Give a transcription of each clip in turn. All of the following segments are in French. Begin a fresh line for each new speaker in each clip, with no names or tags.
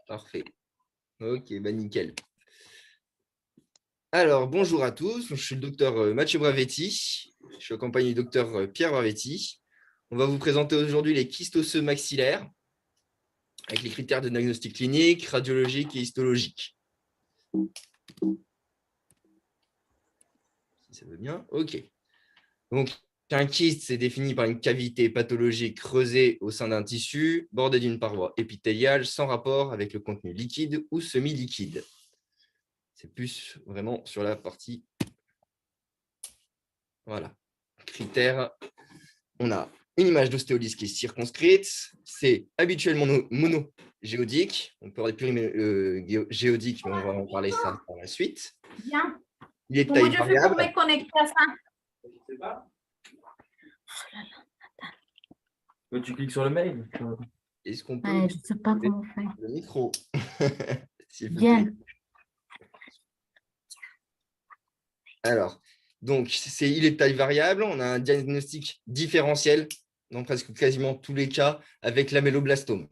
Parfait. Ok, bah nickel. Alors, bonjour à tous. Je suis le docteur Mathieu Bravetti. Je suis accompagné du docteur Pierre Bravetti. On va vous présenter aujourd'hui les kystes osseux maxillaires avec les critères de diagnostic clinique, radiologique et histologique. Si ça veut bien. OK. Donc, un kyste, c'est défini par une cavité pathologique creusée au sein d'un tissu, bordée d'une paroi épithéliale sans rapport avec le contenu liquide ou semi-liquide. C'est plus vraiment sur la partie. Voilà. Critères. On a une image d'ostéolyse qui est circonscrite. C'est habituellement monogéodique. On peut réprimer géodique, mais on va en parler ça par la suite.
Bien.
Il est de
Comment
taille
je fais pour
variable.
me connecter à ça?
Je sais pas. Tu cliques sur le mail.
Est-ce qu'on peut
Je ne sais pas comment faire.
le micro s'il vous
Bien.
plaît. Alors, donc, il est de taille variable. On a un diagnostic différentiel dans presque quasiment tous les cas avec l'améloblastome.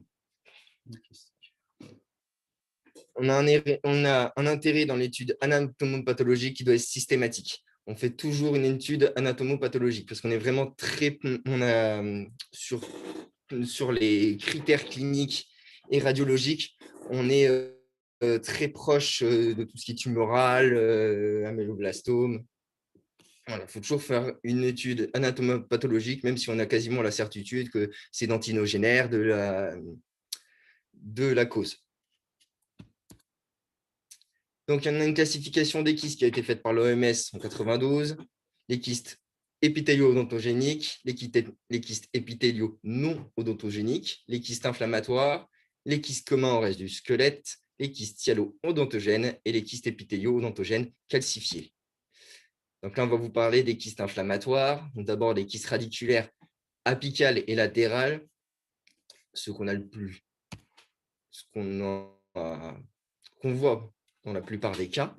On a un intérêt dans l'étude anatomopathologique qui doit être systématique. On fait toujours une étude anatomopathologique parce qu'on est vraiment sur les critères cliniques et radiologiques, on est très proche de tout ce qui est tumoral, améloblastome. Voilà, il faut toujours faire une étude anatomopathologique, même si on a quasiment la certitude que c'est dentinogénaire de la cause. Donc, il y a une classification des kystes qui a été faite par l'OMS en 1992. Les kystes épithélio-odontogéniques, les kystes épithélio non odontogéniques, les kystes inflammatoires, les kystes communs au reste du squelette, les kystes hyalo-odontogènes et les kystes épithélio-odontogènes calcifiés. Donc là, on va vous parler des kystes inflammatoires. D'abord, les kystes radiculaires apicales et latérales, ce qu'on voit dans la plupart des cas.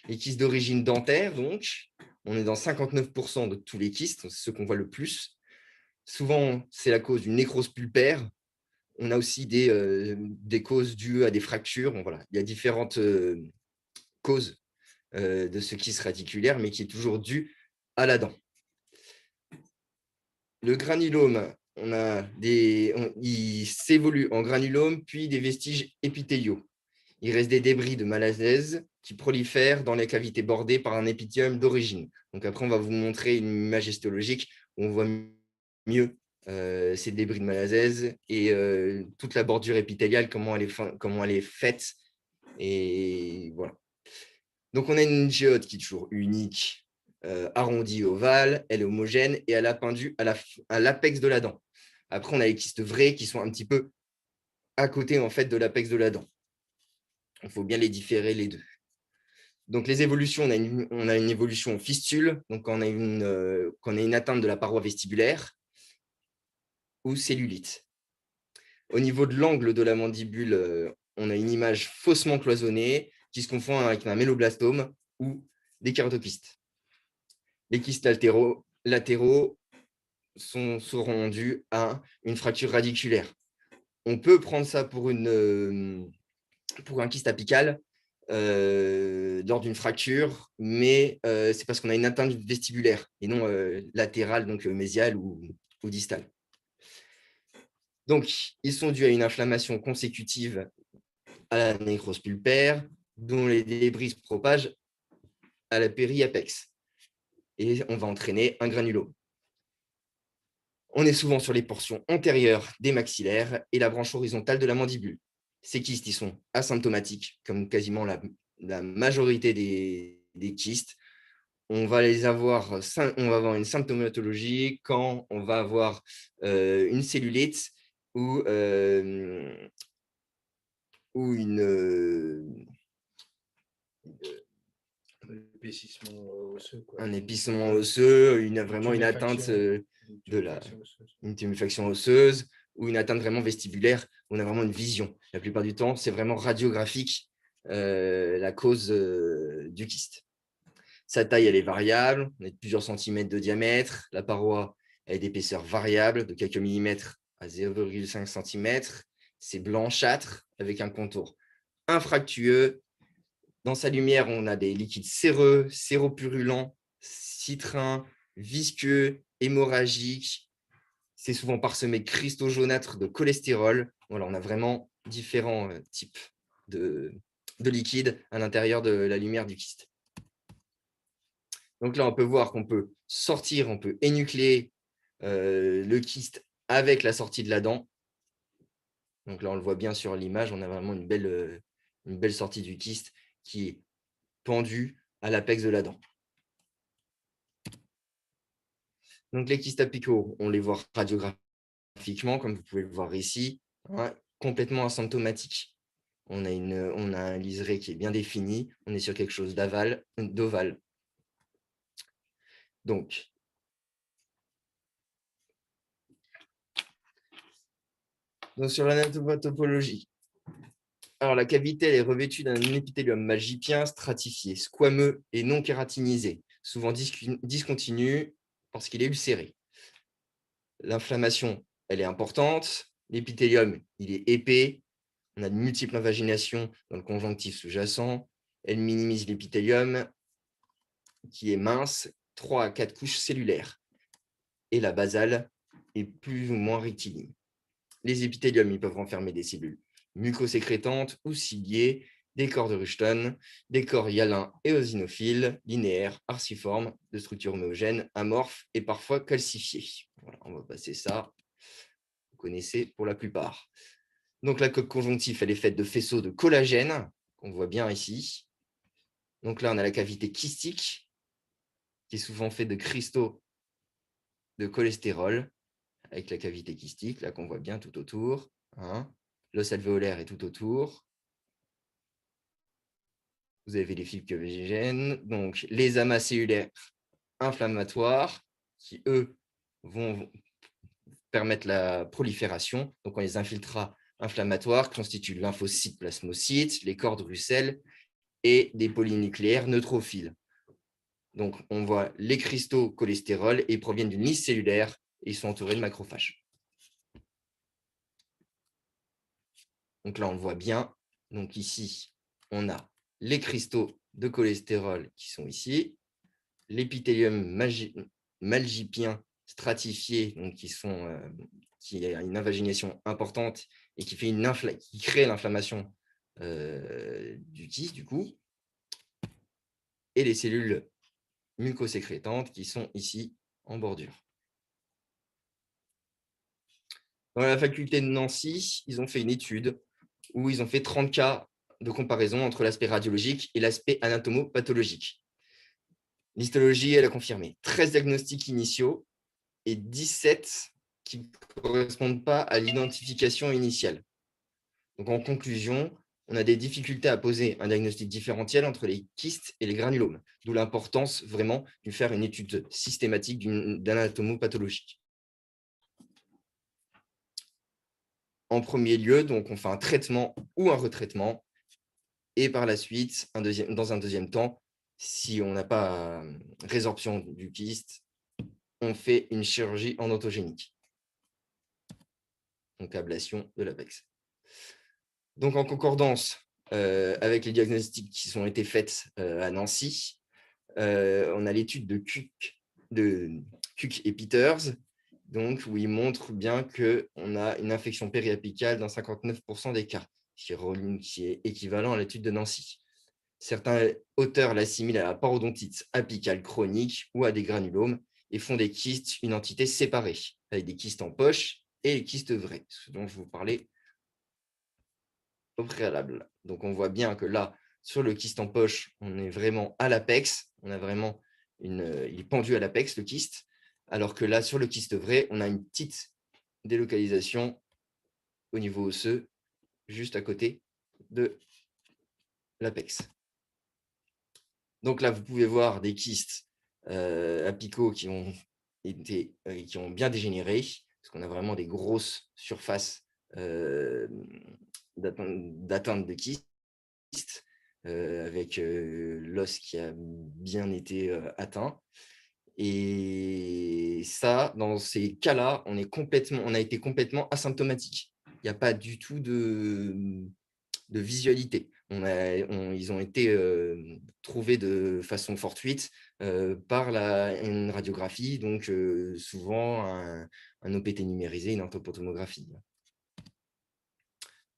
Les kystes d'origine dentaire, donc, on est dans 59% de tous les kystes, c'est ce qu'on voit le plus. Souvent, c'est la cause d'une nécrose pulpaire. On a aussi des causes dues à des fractures. Bon, voilà. Il y a différentes causes de ce kyste radiculaire, mais qui est toujours dû à la dent. Le granulome, il s'évolue en granulome, puis des vestiges épithéliaux. Il reste des débris de Malassez qui prolifèrent dans les cavités bordées par un épithélium d'origine. Donc après, on va vous montrer une image histologique où on voit mieux ces débris de Malassez et toute la bordure épithéliale, comment elle est faite. Et voilà. Donc on a une géode qui est toujours unique, arrondie, ovale, elle est homogène et elle a pendu à l'apex de la dent. Après, on a les kystes vrais qui sont un petit peu à côté en fait, de l'apex de la dent. Il faut bien les différer les deux. Donc, les évolutions, on a une évolution en fistule, donc quand on a une atteinte de la paroi vestibulaire, ou cellulite. Au niveau de l'angle de la mandibule, on a une image faussement cloisonnée qui se confond avec un méloblastome ou des kératokystes. Les kystes latéraux seront dus à une fracture radiculaire. On peut prendre ça pour un kyste apical lors d'une fracture, mais c'est parce qu'on a une atteinte vestibulaire et non latérale, donc mésiale ou distale. Donc, ils sont dus à une inflammation consécutive à la nécrose pulpaire, dont les débris se propagent à la périapex. Et on va entraîner un granulome. On est souvent sur les portions antérieures des maxillaires et la branche horizontale de la mandibule. Ces kystes, ils sont asymptomatiques, comme quasiment la majorité des kystes. On va avoir une symptomatologie quand on va avoir une cellulite ou un épaississement osseux, vraiment une atteinte une tuméfaction osseuse ou une atteinte vraiment vestibulaire. On a vraiment une vision. La plupart du temps, c'est vraiment radiographique la cause du kyste. Sa taille, elle est variable, on est de plusieurs centimètres de diamètre. La paroi est d'épaisseur variable, de quelques millimètres à 0,5 cm. c'est blanchâtre avec un contour infractueux. Dans sa lumière, on a des liquides séreux, séropurulents, citrins, visqueux, hémorragiques. C'est souvent parsemé de cristaux jaunâtres de cholestérol. Voilà, on a vraiment différents types de liquides à l'intérieur de la lumière du kyste. Donc là, on peut voir qu'on peut sortir, on peut énucléer le kyste avec la sortie de la dent. Donc là, on le voit bien sur l'image, on a vraiment une belle sortie du kyste qui est pendue à l'apex de la dent. Donc les kystes apicaux, on les voit radiographiquement, comme vous pouvez le voir ici, hein, complètement asymptomatiques. On a un liseré qui est bien défini, on est sur quelque chose d'ovale. Donc, sur l'anatomotopologie, alors la cavité elle est revêtue d'un épithélium malgipien stratifié, squameux et non kératinisé, souvent discontinu parce qu'il est ulcéré. L'inflammation, elle est importante. L'épithélium, il est épais. On a de multiples invaginations dans le conjonctif sous-jacent. Elle minimise l'épithélium qui est mince, 3 à 4 couches cellulaires. Et la basale est plus ou moins rectiligne. Les épithéliums ils peuvent renfermer des cellules mucosécrétantes ou ciliées, des corps de Rushton, des corps hyalins et eosinophiles, linéaires, arciformes, de structure homogène, amorphes et parfois calcifiés. Voilà, on va passer ça. Vous connaissez pour la plupart. Donc la coque conjonctive, elle est faite de faisceaux de collagène, qu'on voit bien ici. Donc là, on a la cavité kystique, qui est souvent faite de cristaux de cholestérol, avec la cavité kystique, là qu'on voit bien tout autour. Hein. L'os alvéolaire est tout autour. Vous avez les fibres covégènes, donc les amas cellulaires inflammatoires, qui, eux, vont permettre la prolifération. Donc, on les infiltrats inflammatoires constituent lymphocytes, plasmocytes, les corps de Russell et des polynucléaires neutrophiles. Donc, on voit les cristaux cholestérol et ils proviennent d'une lisse cellulaire et ils sont entourés de macrophages. Donc là, on le voit bien. Donc ici, on a les cristaux de cholestérol qui sont ici, l'épithélium malgipien stratifié, donc qui a une invagination importante et qui crée l'inflammation du kyste, du coup, et les cellules mucosécrétantes qui sont ici en bordure. Dans la faculté de Nancy, ils ont fait une étude où ils ont fait 30 cas de comparaison entre l'aspect radiologique et l'aspect anatomopathologique. L'histologie, elle a confirmé 13 diagnostics initiaux et 17 qui ne correspondent pas à l'identification initiale. Donc, en conclusion, on a des difficultés à poser un diagnostic différentiel entre les kystes et les granulomes, d'où l'importance vraiment de faire une étude systématique d'anatomopathologique. En premier lieu, donc, on fait un traitement ou un retraitement, et par la suite, dans un deuxième temps, si on n'a pas résorption du kyste, on fait une chirurgie endotogénique, donc ablation de l'apex. Donc, en concordance avec les diagnostics qui ont été faits à Nancy, on a l'étude de Cook et Peters, donc, où ils montrent bien qu'on a une infection périapicale dans 59% des cas, qui est équivalent à l'étude de Nancy. Certains auteurs l'assimilent à la parodontite apicale chronique ou à des granulomes et font des kystes une entité séparée, avec des kystes en poche et les kystes vrais, ce dont je vous parlais au préalable. Donc, on voit bien que là, sur le kyste en poche, on est vraiment à l'apex. On a vraiment il est pendu à l'apex, le kyste. Alors que là, sur le kyste vrai, on a une petite délocalisation au niveau osseux, juste à côté de l'apex. Donc là, vous pouvez voir des kystes apicaux qui ont bien dégénéré, parce qu'on a vraiment des grosses surfaces d'atteinte de kyste, avec l'os qui a bien été atteint. Et ça, dans ces cas-là, on a été complètement asymptomatique. n'y a pas du tout de visualité. Ils ont été trouvés de façon fortuite par une radiographie, donc souvent un OPT numérisé, une orthopontomographie.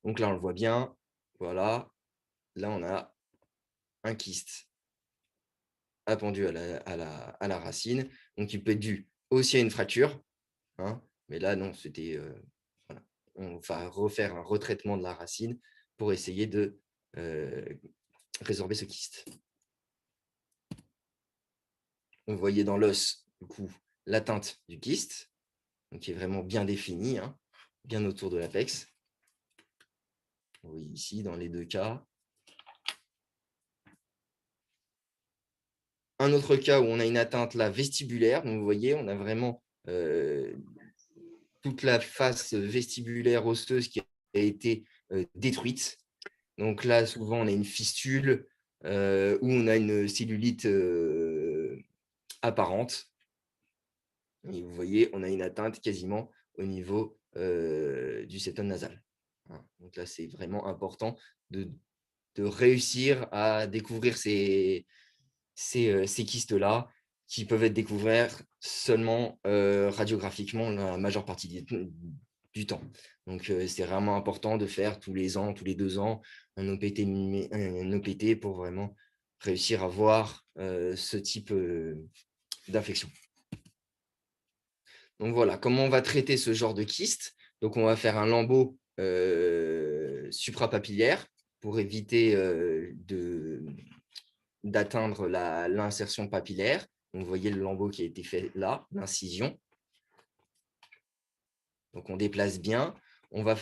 Donc là, on le voit bien. Voilà. Là, on a un kyste appendu à la racine. Donc, il peut être dû aussi à une fracture. Hein, mais là, non, c'était... voilà. On va refaire un retraitement de la racine pour essayer de résorber ce kyste. Vous voyez dans l'os, du coup, l'atteinte du kyste, donc qui est vraiment bien définie, hein, bien autour de l'apex. Vous voyez ici, dans les deux cas. Un autre cas où on a une atteinte là, vestibulaire, donc vous voyez, on a vraiment toute la face vestibulaire osseuse qui a été détruite. Donc là, souvent, on a une fistule ou on a une cellulite apparente. Et vous voyez, on a une atteinte quasiment au niveau du septum nasal. Voilà. Donc là, c'est vraiment important de réussir à découvrir ces kystes-là qui peuvent être découverts seulement radiographiquement la majeure partie du temps. Donc, c'est vraiment important de faire tous les ans, tous les 2 ans, un OPT pour vraiment réussir à voir ce type d'infection. Donc voilà, comment on va traiter ce genre de kyste? Donc on va faire un lambeau suprapapillaire pour éviter d'atteindre l'insertion papillaire. Donc, vous voyez le lambeau qui a été fait là, l'incision. Donc on déplace bien. On va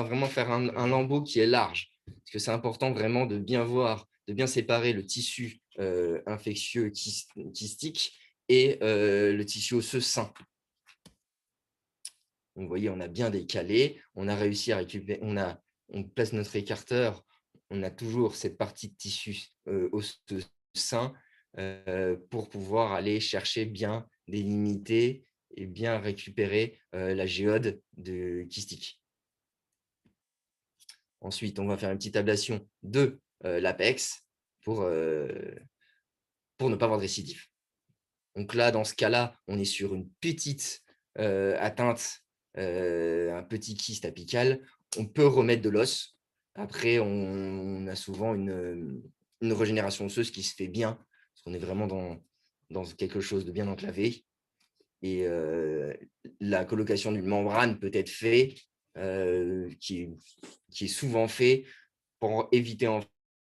vraiment faire un lambeau qui est large, parce que c'est important vraiment de bien voir, de bien séparer le tissu infectieux kystique et le tissu osseux sain. Donc, vous voyez, on a bien décalé, on a réussi à récupérer, on place notre écarteur, on a toujours cette partie de tissu osseux sain pour pouvoir aller chercher bien délimiter et bien récupérer la géode de kystique. Ensuite, on va faire une petite ablation de l'apex pour ne pas avoir de récidive. Donc là, dans ce cas-là, on est sur une petite atteinte, un petit kyste apical. On peut remettre de l'os. Après, on a souvent une régénération osseuse qui se fait bien, parce qu'on est vraiment dans quelque chose de bien enclavé. Et la colocation d'une membrane peut être faite, qui est souvent fait pour éviter en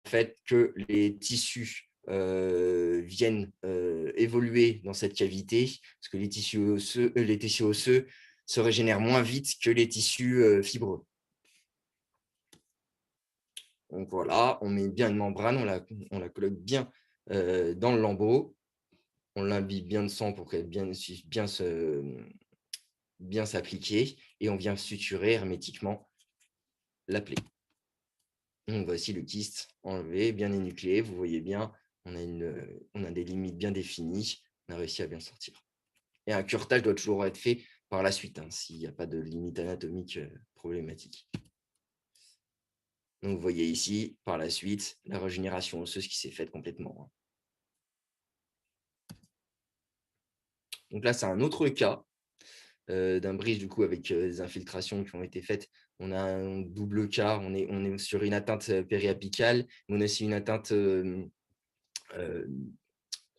fait que les tissus viennent évoluer dans cette cavité, parce que les tissus osseux se régénèrent moins vite que les tissus fibreux. Donc voilà, on met bien une membrane, on la colloque bien dans le lambeau, on l'imbibe bien de sang pour qu'elle bien s'appliquer, et on vient suturer hermétiquement la plaie. Donc voici le kyste enlevé, bien énucléé. Vous voyez bien, on a des limites bien définies. On a réussi à bien sortir. Et un curetage doit toujours être fait par la suite, hein, s'il n'y a pas de limite anatomique problématique. Donc vous voyez ici, par la suite, la régénération osseuse qui s'est faite complètement. Donc là, c'est un autre cas d'un bridge du coup avec des infiltrations qui ont été faites. On a un double cas, on est sur une atteinte périapicale, mais on a aussi une atteinte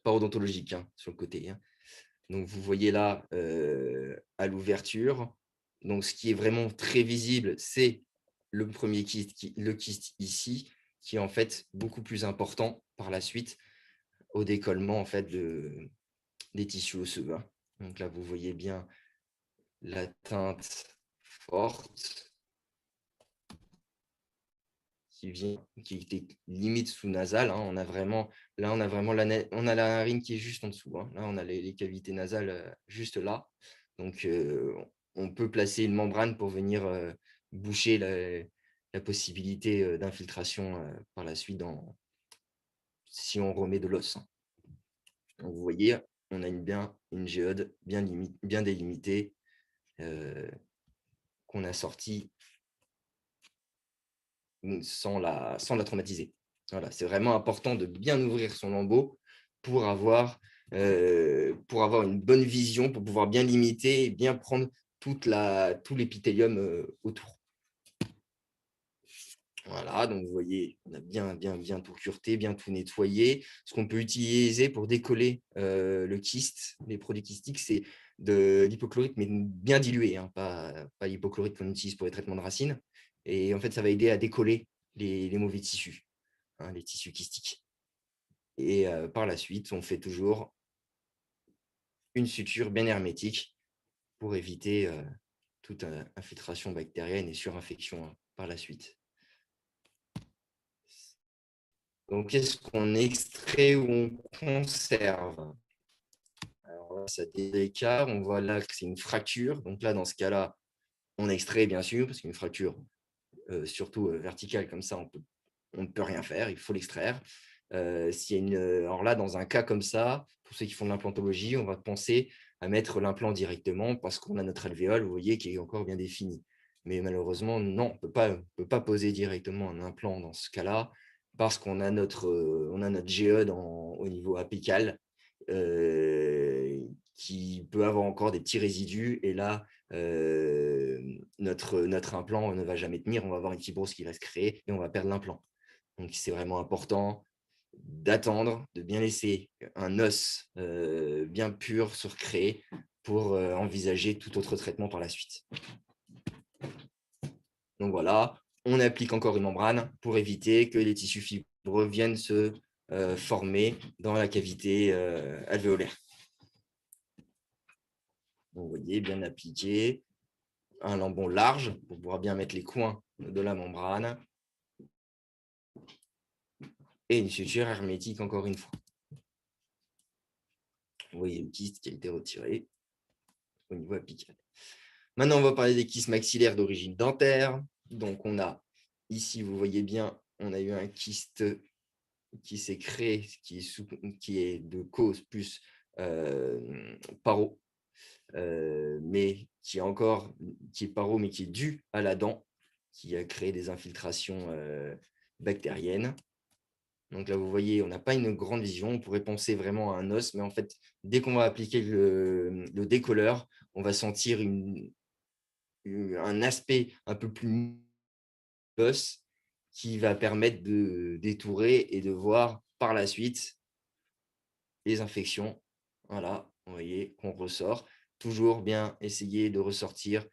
parodontologique sur le côté. Donc vous voyez là à l'ouverture. Donc ce qui est vraiment très visible, c'est le premier kyste, le kyste ici, qui est en fait beaucoup plus important par la suite au décollement en fait des tissus osseux. Donc là, vous voyez bien l'atteinte forte qui était limite sous-nasale. On a vraiment, là, on a la narine qui est juste en dessous. Là, on a les cavités nasales juste là. Donc, on peut placer une membrane pour venir boucher la possibilité d'infiltration par la suite si on remet de l'os. Donc, vous voyez, on a une géode bien délimitée qu'on a sortie sans la traumatiser. Voilà, c'est vraiment important de bien ouvrir son lambeau pour avoir une bonne vision, pour pouvoir bien limiter et bien prendre tout l'épithélium autour. Voilà, donc vous voyez, on a bien tout cureté, bien tout nettoyé. Ce qu'on peut utiliser pour décoller le kyste, les produits kystiques, c'est de l'hypochlorite, mais bien dilué, hein, pas l'hypochlorite qu'on utilise pour les traitements de racines. Et en fait, ça va aider à décoller les mauvais tissus, hein, les tissus kystiques. Et par la suite, on fait toujours une suture bien hermétique pour éviter toute infiltration bactérienne et surinfection par la suite. Donc, qu'est-ce qu'on extrait ou on conserve? Alors là, ça dépend des cas. On voit là que c'est une fracture. Donc là, dans ce cas-là, on extrait, bien sûr, parce qu'une fracture, surtout verticale comme ça, on ne peut rien faire. Il faut l'extraire. Alors là, dans un cas comme ça, pour ceux qui font de l'implantologie, on va penser à mettre l'implant directement parce qu'on a notre alvéole, vous voyez, qui est encore bien défini. Mais malheureusement, non, on ne peut pas poser directement un implant dans ce cas-là parce qu'on a notre géode au niveau apical qui peut avoir encore des petits résidus. Et là, notre implant ne va jamais tenir. On va avoir une fibrose qui va se créer et on va perdre l'implant. Donc, c'est vraiment important d'attendre, de bien laisser un os bien pur se recréer pour envisager tout autre traitement par la suite. Donc voilà, on applique encore une membrane pour éviter que les tissus fibreux viennent se former dans la cavité alvéolaire. Donc, vous voyez, bien appliqué, un lambon large pour pouvoir bien mettre les coins de la membrane et une suture hermétique encore une fois. Vous voyez le kyste qui a été retiré au niveau apical. Maintenant, on va parler des kystes maxillaires d'origine dentaire. Donc, on a ici, vous voyez bien, on a eu un kyste qui s'est créé, qui est de cause plus paro, mais qui est paro, mais qui est dû à la dent, qui a créé des infiltrations bactériennes. Donc là, vous voyez, on n'a pas une grande vision. On pourrait penser vraiment à un os, mais en fait, dès qu'on va appliquer le décolleur, on va sentir un aspect un peu plus os qui va permettre de détourer et de voir par la suite les infections. Voilà, vous voyez qu'on ressort. Toujours bien essayer de ressortir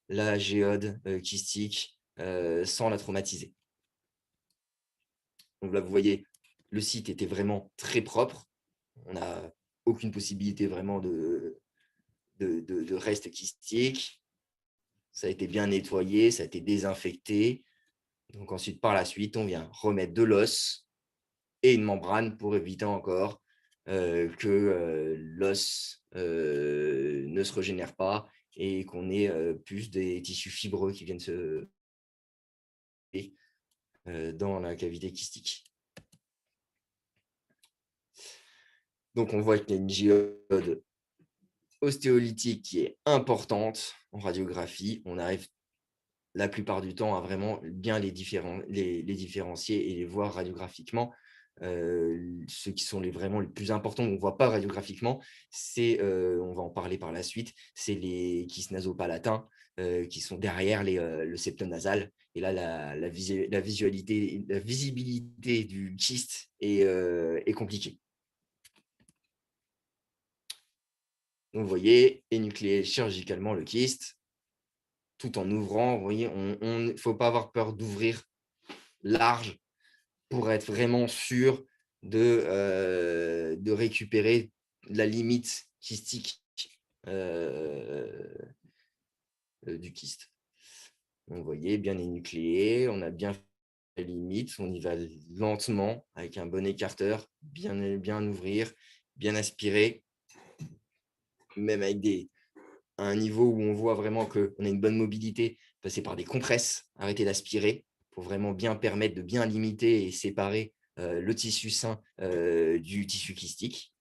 la géode kystique sans la traumatiser. Donc là, vous voyez, le site était vraiment très propre. On n'a aucune possibilité vraiment de reste kystique. Ça a été bien nettoyé, ça a été désinfecté. Donc ensuite, par la suite, on vient remettre de l'os et une membrane pour éviter encore que l'os ne se régénère pas et qu'on ait plus des tissus fibreux qui viennent se dans la cavité kystique. Donc, on voit qu'il y a une géode ostéolytique qui est importante en radiographie. On arrive la plupart du temps à vraiment bien les différencier et les voir radiographiquement. Ceux qui sont vraiment les plus importants, on ne voit pas radiographiquement, on va en parler par la suite, c'est les kystes nasopalatins qui sont derrière le septum nasal. Et là, la visibilité du kyste est compliquée. Donc, vous voyez, énucléer chirurgicalement le kyste, tout en ouvrant. Vous voyez, il ne faut pas avoir peur d'ouvrir large pour être vraiment sûr de récupérer la limite kystique du kyste. Donc, vous voyez, bien énucléé, on a bien fait la limite, on y va lentement avec un bon écarteur, bien ouvrir, bien aspirer, même avec un niveau où on voit vraiment qu'on a une bonne mobilité, passer par des compresses, arrêter d'aspirer pour vraiment bien permettre de bien limiter et séparer le tissu sain du tissu kystique.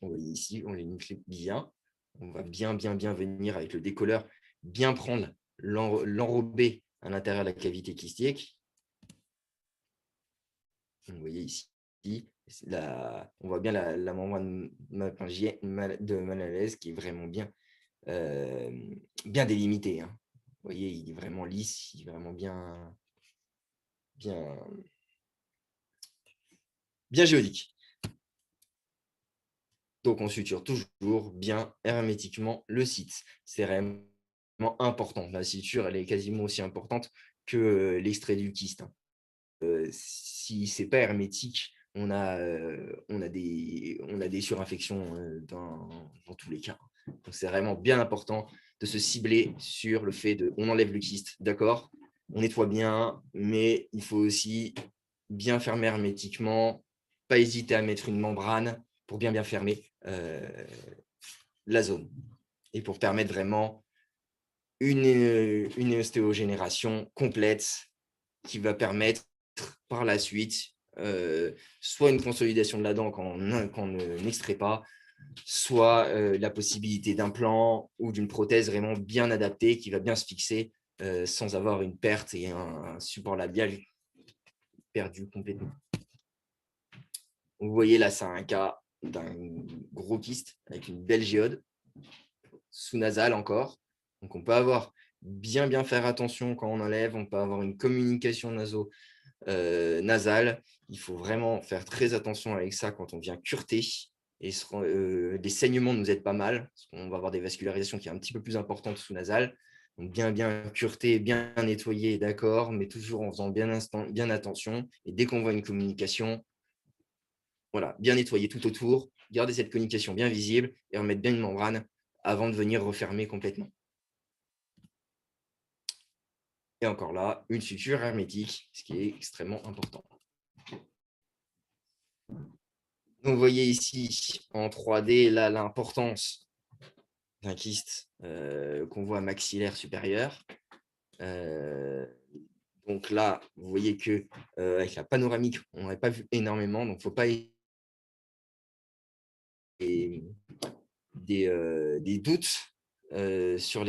On voit ici, on l'énuclée bien. On va bien venir avec le décolleur, bien prendre, l'enrober à l'intérieur de la cavité kystique. Vous voyez ici, on voit bien la membrane de Malalèse qui est vraiment bien délimitée. Hein. Vous voyez, il est vraiment lisse, il est vraiment bien géodique. Donc, on suture toujours bien hermétiquement le site. C'est vraiment important. La suture, elle est quasiment aussi importante que l'extrait du kyste. Hein. Si ce n'est pas hermétique, on a des surinfections dans tous les cas. Donc, c'est vraiment bien important de se cibler sur le fait on enlève le kyste, d'accord, on nettoie bien, mais il faut aussi bien fermer hermétiquement, pas hésiter à mettre une membrane pour bien fermer la zone et pour permettre vraiment une ostéogénération complète qui va permettre par la suite soit une consolidation de la dent quand on n'extrait pas, soit la possibilité d'un plan ou d'une prothèse vraiment bien adaptée qui va bien se fixer sans avoir une perte et un support labial perdu complètement. Vous voyez là, c'est un cas d'un gros kyste avec une belle géode sous-nasale encore. Donc, on peut avoir bien faire attention quand on enlève. On peut avoir une communication nasale. Il faut vraiment faire très attention avec ça quand on vient cureter. Et les saignements nous aident pas mal. Parce qu'on va avoir des vascularisations qui sont un petit peu plus importantes sous-nasales. Donc, bien cureter, bien nettoyer, d'accord, mais toujours en faisant bien attention. Et dès qu'on voit une communication, voilà, bien nettoyer tout autour, garder cette communication bien visible et remettre bien une membrane avant de venir refermer complètement. Et encore là, une suture hermétique, ce qui est extrêmement important. Donc, vous voyez ici en 3D là l'importance d'un kyste qu'on voit maxillaire supérieur. Donc là, vous voyez que avec la panoramique, on n'aurait pas vu énormément, donc il ne faut pas des doutes sur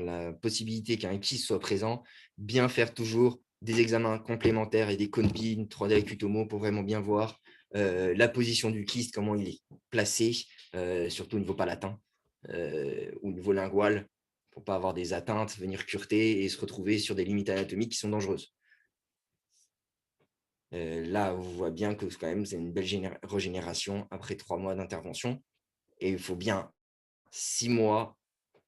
la possibilité qu'un kyste soit présent, bien faire toujours des examens complémentaires et des cônes-pines 3D avec Utomo pour vraiment bien voir la position du kyste, comment il est placé, surtout au niveau palatin ou au niveau lingual, pour ne pas avoir des atteintes, venir cureter et se retrouver sur des limites anatomiques qui sont dangereuses. Là, on voit bien que quand même, c'est une belle régénération après 3 mois d'intervention. Et il faut bien 6 mois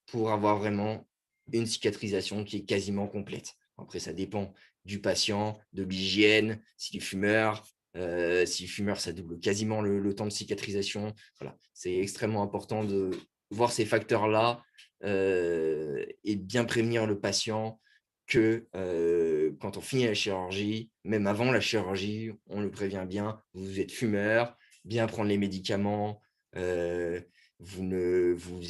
pour avoir vraiment une cicatrisation qui est quasiment complète. Après, ça dépend du patient, de l'hygiène, s'il est fumeur. S'il est fumeur, ça double quasiment le temps de cicatrisation. Voilà. C'est extrêmement important de voir ces facteurs-là et bien prévenir le patient que quand on finit la chirurgie, même avant la chirurgie, on le prévient bien, vous êtes fumeur, bien prendre les médicaments, vous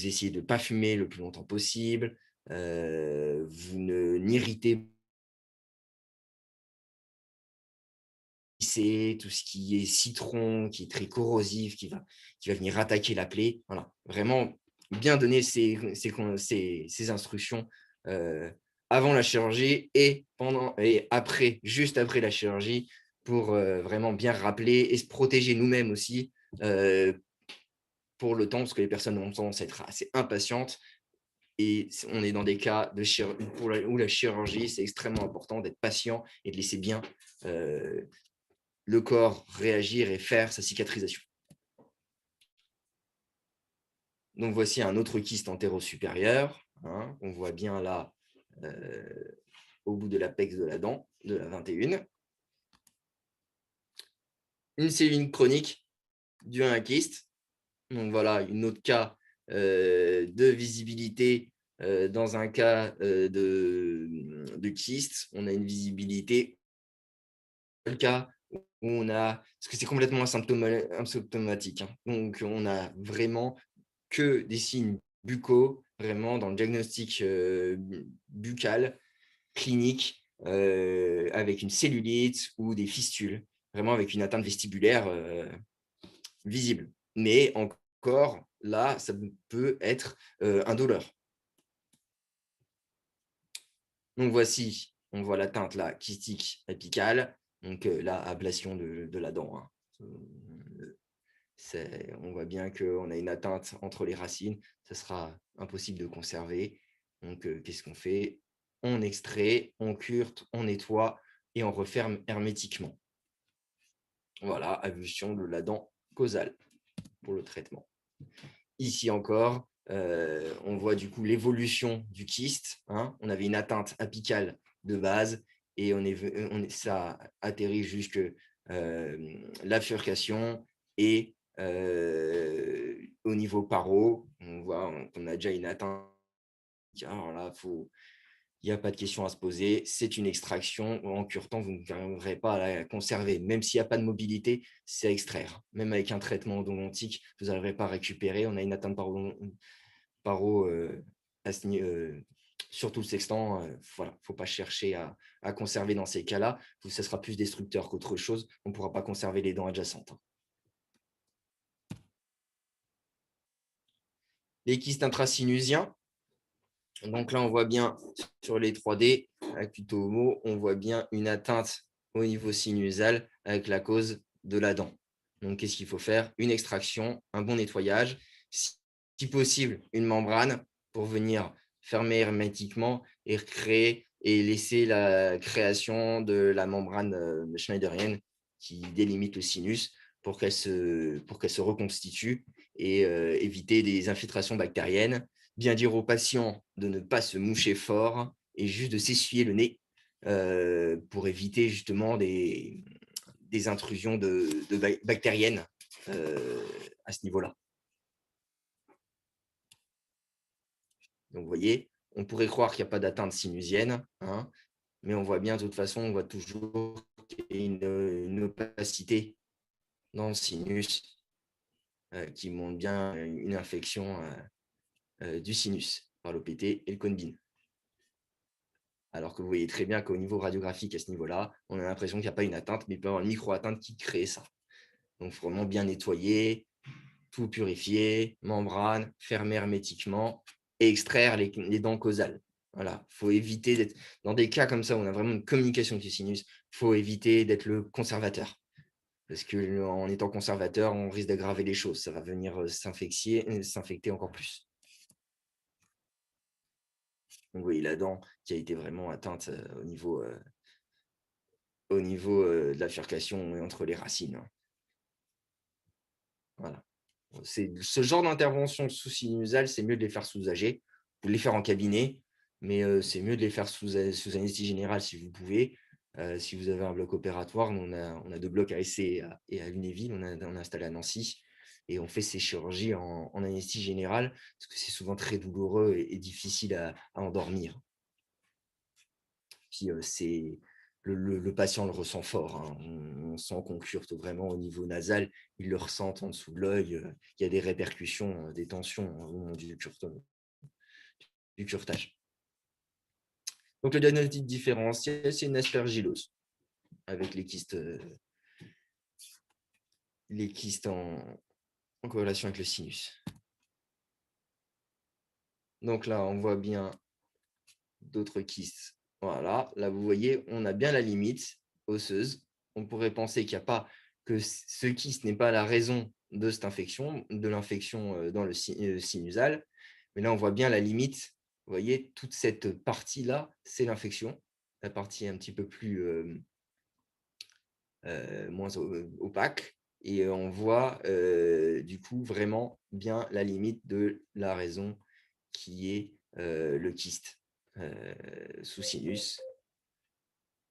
essayez de ne pas fumer le plus longtemps possible, vous n'irritez tout ce qui est citron, qui est très corrosif, qui va venir attaquer la plaie. Voilà, vraiment bien donner ces instructions avant la chirurgie et pendant et après, juste après la chirurgie, pour vraiment bien rappeler et se protéger nous-mêmes aussi pour le temps, parce que les personnes ont tendance à être assez impatientes. Et on est dans des cas où la chirurgie, c'est extrêmement important d'être patient et de laisser bien le corps réagir et faire sa cicatrisation. Donc, voici un autre kyste antéro-supérieur. Hein, on voit bien là, au bout de l'apex de la dent, de la 21. Une cellule chronique due à un kyste. Donc, voilà, une autre cas de visibilité. Dans un cas de kyste, on a une visibilité. Le cas où on a, parce que c'est complètement asymptomatique. Hein. Donc, on a vraiment que des signes buccaux, vraiment dans le diagnostic buccal, clinique, avec une cellulite ou des fistules, vraiment avec une atteinte vestibulaire visible. Mais encore, là, ça peut être indolore. Donc, voici, on voit l'atteinte là, kystique apicale. Donc, là, ablation de la dent. Hein. On voit bien qu'on a une atteinte entre les racines. Ça sera impossible de conserver. Donc, qu'est-ce qu'on fait? On extrait, on curte, on nettoie et on referme hermétiquement. Voilà, avulsion de la dent causale pour le traitement. Ici encore, on voit du coup l'évolution du kyste. Hein. On avait une atteinte apicale de base et ça atterrit jusque la bifurcation et au niveau paro. On voit qu'on a déjà une atteinte. Alors là, il n'y a pas de question à se poser. C'est une extraction. En curetant, vous n'arriverez pas à la conserver. Même s'il n'y a pas de mobilité, c'est à extraire. Même avec un traitement odontique, vous n'arriverez pas à récupérer. On a une atteinte paro sur tout le sextant. Voilà, il ne faut pas chercher à conserver dans ces cas-là. Ce sera plus destructeur qu'autre chose. On ne pourra pas conserver les dents adjacentes. Les kystes intrasinusiens. Donc là, on voit bien sur les 3D, avec tuto homo, on voit bien une atteinte au niveau sinusal avec la cause de la dent. Donc, qu'est-ce qu'il faut faire? Une extraction, un bon nettoyage, si possible, une membrane pour venir fermer hermétiquement et recréer et laisser la création de la membrane schneiderienne qui délimite le sinus pour qu'elle se reconstitue et éviter des infiltrations bactériennes. Bien dire aux patients de ne pas se moucher fort et juste de s'essuyer le nez pour éviter justement des intrusions bactériennes à ce niveau-là. Donc, vous voyez, on pourrait croire qu'il n'y a pas d'atteinte sinusienne, hein, mais on voit bien, de toute façon, on voit toujours qu'il y a une opacité dans le sinus qui montre bien une infection du sinus par l'OPT et le Conbin. Alors que vous voyez très bien qu'au niveau radiographique, à ce niveau-là, on a l'impression qu'il n'y a pas une atteinte, mais il peut y avoir une micro-atteinte qui crée ça. Donc, il faut vraiment bien nettoyer, tout purifier, membrane, fermer hermétiquement et extraire les dents causales. Voilà, il faut éviter d'être, dans des cas comme ça où on a vraiment une communication avec le sinus, il faut éviter d'être le conservateur. Parce qu'en étant conservateur, on risque d'aggraver les choses. Ça va venir s'infecter encore plus. Donc, vous voyez la dent qui a été vraiment atteinte au niveau de la bifurcation entre les racines. Voilà. Ce genre d'intervention sous-sinusale, c'est mieux de les faire sous-AG. Vous pouvez les faire en cabinet, mais c'est mieux de les faire sous anesthésie générale si vous pouvez. Si vous avez un bloc opératoire, nous, on a 2 blocs à Essay et à Lunéville, on a installé à Nancy. Et on fait ces chirurgies en anesthésie générale parce que c'est souvent très douloureux et difficile à endormir. Puis le patient le ressent fort. Hein. On sent qu'on curte vraiment au niveau nasal. Ils le ressentent en dessous de l'œil. Il y a des répercussions, des tensions au moment du curtage. Donc, le diagnostic différentiel, c'est une aspergillose avec les kystes en corrélation avec le sinus. Donc là, on voit bien d'autres kystes. Voilà, là, vous voyez, on a bien la limite osseuse. On pourrait penser qu'il n'y a pas que ce kyste n'est pas la raison de cette infection, de l'infection dans le sinusal. Mais là, on voit bien la limite. Vous voyez, toute cette partie-là, c'est l'infection. La partie un petit peu plus moins opaque. Et on voit du coup vraiment bien la limite de la raison qui est le kyste sous sinus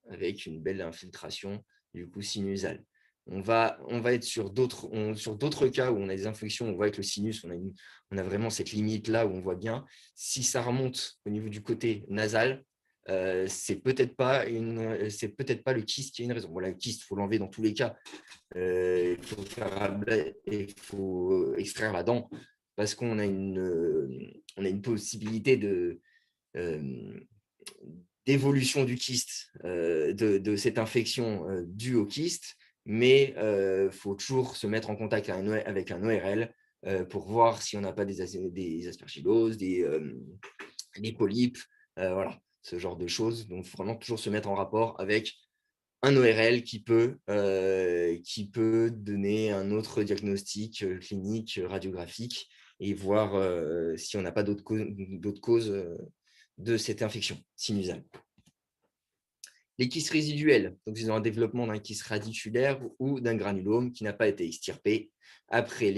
avec une belle infiltration du coup sinusale. On va être sur d'autres cas où on a des infections, on voit avec le sinus, on a vraiment cette limite-là où on voit bien. Si ça remonte au niveau du côté nasal, c'est peut-être pas le kyste qui a une raison. Voilà, le kyste, il faut l'enlever dans tous les cas. Il faut extraire la dent parce qu'on a une possibilité d'évolution du kyste, de cette infection due au kyste, mais il faut toujours se mettre en contact avec un ORL pour voir si on n'a pas des aspergilloses, des polypes. Voilà. ce genre de choses. Donc, il faut vraiment toujours se mettre en rapport avec un ORL qui peut donner un autre diagnostic clinique, radiographique, et voir si on n'a pas d'autres causes de cette infection sinusale. Les kystes résiduels, donc c'est un développement d'un kyste radiculaire ou d'un granulome qui n'a pas été extirpé après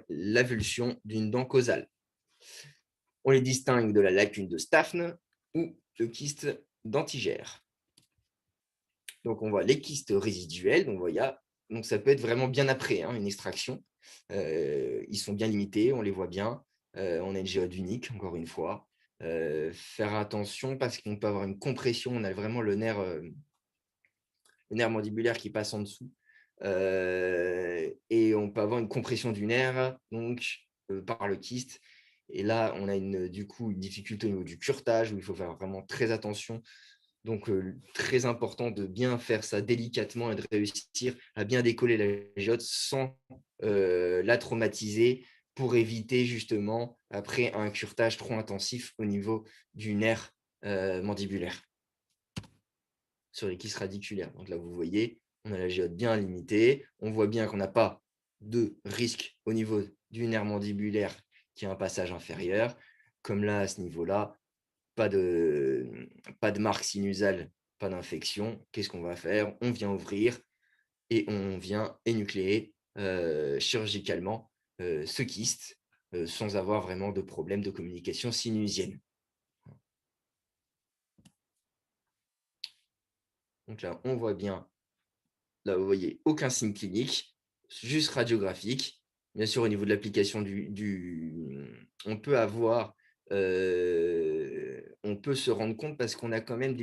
l'avulsion d'une dent causale. On les distingue de la lacune de Staphne ou le kyste dentigère. Donc, on voit les kystes résiduels. Donc, ça peut être vraiment bien après une extraction. Ils sont bien limités, on les voit bien. On a une géode unique, encore une fois. Faire attention parce qu'on peut avoir une compression. On a vraiment le nerf mandibulaire qui passe en dessous. Et on peut avoir une compression du nerf par le kyste. Et là, on a du coup une difficulté au niveau du curetage où il faut faire vraiment très attention. Donc, très important de bien faire ça délicatement et de réussir à bien décoller la géode sans la traumatiser pour éviter justement après un curetage trop intensif au niveau du nerf mandibulaire sur les kystes radiculaires. Donc là, vous voyez, on a la géode bien limitée. On voit bien qu'on n'a pas de risque au niveau du nerf mandibulaire qui a un passage inférieur. Comme là, à ce niveau-là, pas de marque sinusale, pas d'infection. Qu'est-ce qu'on va faire? On vient ouvrir et on vient énucléer chirurgicalement ce kyste sans avoir vraiment de problème de communication sinusienne. Donc là, on voit bien, là, vous voyez, aucun signe clinique, juste radiographique. Bien sûr, au niveau de l'application on peut avoir, on peut se rendre compte parce qu'on a quand même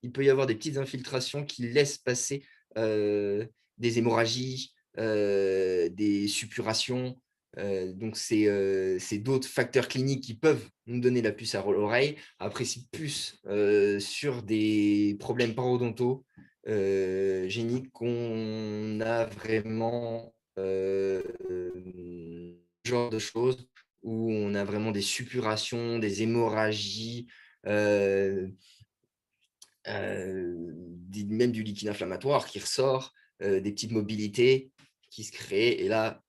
il peut y avoir des petites infiltrations qui laissent passer des hémorragies, des suppurations. Donc, c'est d'autres facteurs cliniques qui peuvent nous donner la puce à l'oreille. Après, c'est plus sur des problèmes parodontaux géniques qu'on a vraiment genre de choses où on a vraiment des suppurations, des hémorragies, même du liquide inflammatoire qui ressort, des petites mobilités qui se créent. Et là,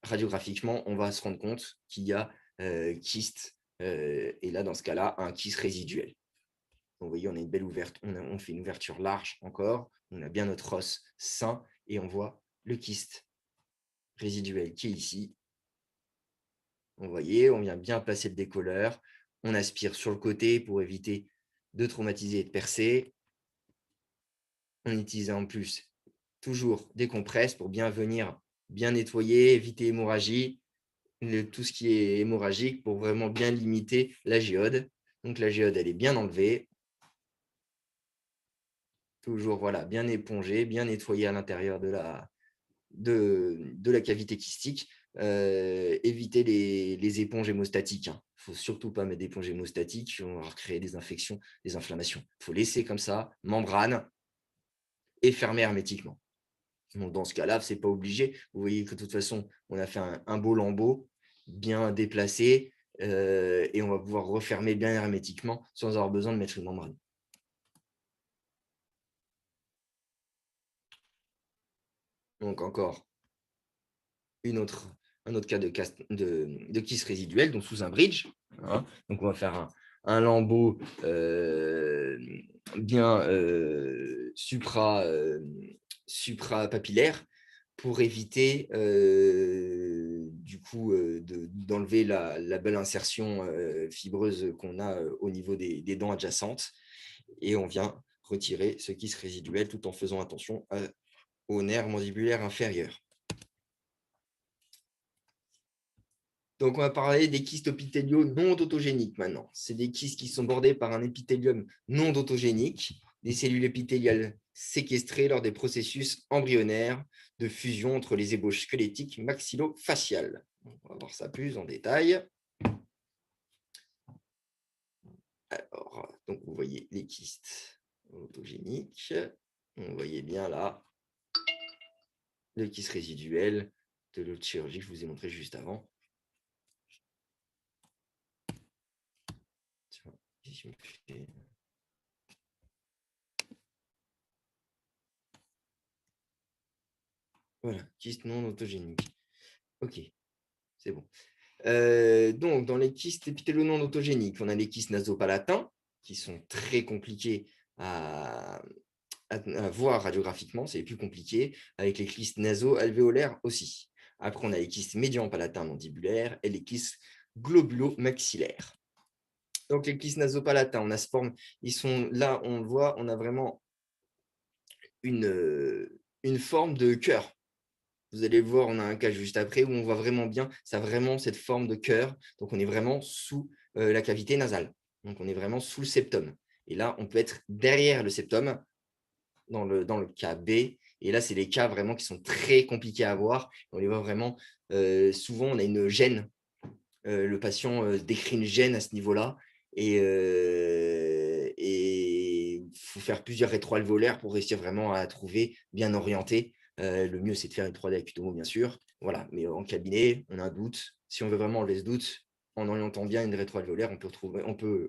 radiographiquement, on va se rendre compte qu'il y a kyste. Et là, dans ce cas-là, un kyste résiduel. Donc, vous voyez, on a une belle ouverture, on fait une ouverture large encore. On a bien notre os sain et on voit le kyste résiduel qui est ici. Vous voyez, on vient bien placer le décolleur. On aspire sur le côté pour éviter de traumatiser et de percer. On utilise en plus toujours des compresses pour bien venir bien nettoyer, éviter hémorragie, tout ce qui est hémorragique pour vraiment bien limiter la géode. Donc la géode, elle est bien enlevée. Toujours voilà, bien épongée, bien nettoyée à l'intérieur de la cavité kystique. Éviter les éponges hémostatiques. Il ne faut surtout pas mettre d'éponges hémostatiques. On va créer des infections, des inflammations. Il faut laisser comme ça, membrane, et fermer hermétiquement. Donc, dans ce cas-là, ce n'est pas obligé. Vous voyez que de toute façon, on a fait un beau lambeau bien déplacé et on va pouvoir refermer bien hermétiquement sans avoir besoin de mettre une membrane. Donc, encore un autre cas de kyste résiduel, donc sous un bridge. Hein. Donc, on va faire un lambeau bien suprapapillaire pour éviter du coup d'enlever la belle insertion fibreuse qu'on a au niveau des dents adjacentes. Et on vient retirer ce kyste résiduel tout en faisant attention au nerf mandibulaire inférieur. Donc, on va parler des kystes épithéliaux non dontogéniques maintenant. C'est des kystes qui sont bordés par un épithélium non dontogénique, des cellules épithéliales séquestrées lors des processus embryonnaires de fusion entre les ébauches squelettiques maxillo-faciales. On va voir ça plus en détail. Alors, donc vous voyez les kystes autogéniques. Vous voyez bien là le kyste résiduel de l'autre chirurgie que je vous ai montré juste avant. je me fais- Voilà, kyste non autogénique. OK, c'est bon. Donc, dans les kystes épithéliaux non autogéniques, on a les kystes nasopalatins qui sont très compliqués à voir radiographiquement, c'est plus compliqué, avec les kystes naso-alvéolaires aussi. Après, on a les kystes médians palatins mandibulaires et les kystes globulo-maxillaires. Donc, les kystes nasopalatins, on a cette forme, ils sont là, on le voit, on a vraiment une forme de cœur. Vous allez voir, on a un cas juste après où on voit vraiment bien, ça a vraiment cette forme de cœur. Donc, on est vraiment sous la cavité nasale. Donc, on est vraiment sous le septum. Et là, on peut être derrière le septum dans le cas B. Et là, c'est les cas vraiment qui sont très compliqués à voir. On les voit vraiment. Souvent, on a une gêne. Le patient décrit une gêne à ce niveau-là. Et il faut faire plusieurs rétroalvéolaires pour réussir vraiment à la trouver bien orientée. Le mieux, c'est de faire une 3D acutomo, bien sûr. Voilà. Mais en cabinet, on a un doute. Si on veut vraiment enlever ce doute, en orientant bien une rétroalvéolaire, on peut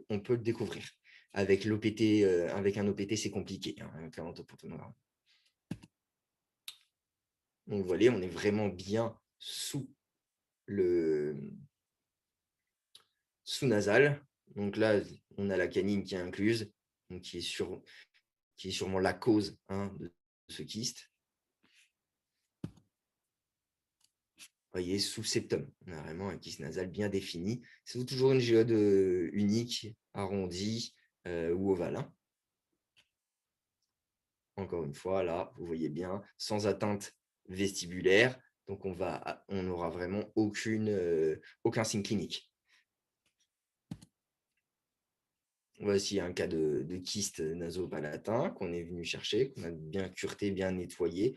le découvrir. Avec l'OPT, avec un OPT, c'est compliqué. Hein, donc, vous voyez, on est vraiment bien sous le sous-nasal. Donc là, on a la canine qui est incluse, donc qui est sûrement la cause de ce kyste. Vous voyez, sous septum, on a vraiment un kyste nasal bien défini. C'est toujours une géode unique, arrondie ou ovale. Hein. Encore une fois, là, vous voyez bien, sans atteinte vestibulaire. Donc, on n'aura vraiment aucun signe clinique. Voici un cas de kyste nasopalatin qu'on est venu chercher, qu'on a bien cureté, bien nettoyé,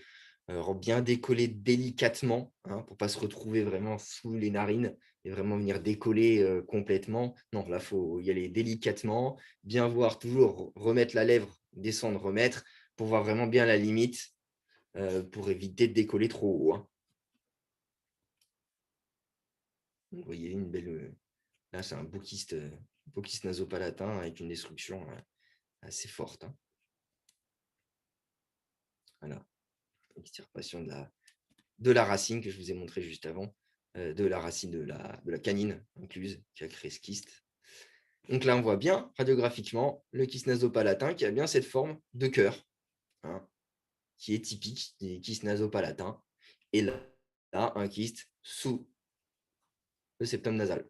bien décollé délicatement pour ne pas se retrouver vraiment sous les narines et vraiment venir décoller complètement. Non, là, il faut y aller délicatement, bien voir, toujours remettre la lèvre, descendre, remettre, pour voir vraiment bien la limite, pour éviter de décoller trop haut. Hein. Vous voyez, une belle... Là, c'est un beau kyste nasopalatin avec une destruction assez forte. Hein. Voilà. Extirpation de la racine que je vous ai montré juste avant, de la racine de la canine incluse qui a créé ce kyste. Donc là, on voit bien radiographiquement le kyste nasopalatin qui a bien cette forme de cœur, qui est typique des kystes nasopalatins. Et là, un kyste sous le septum nasal.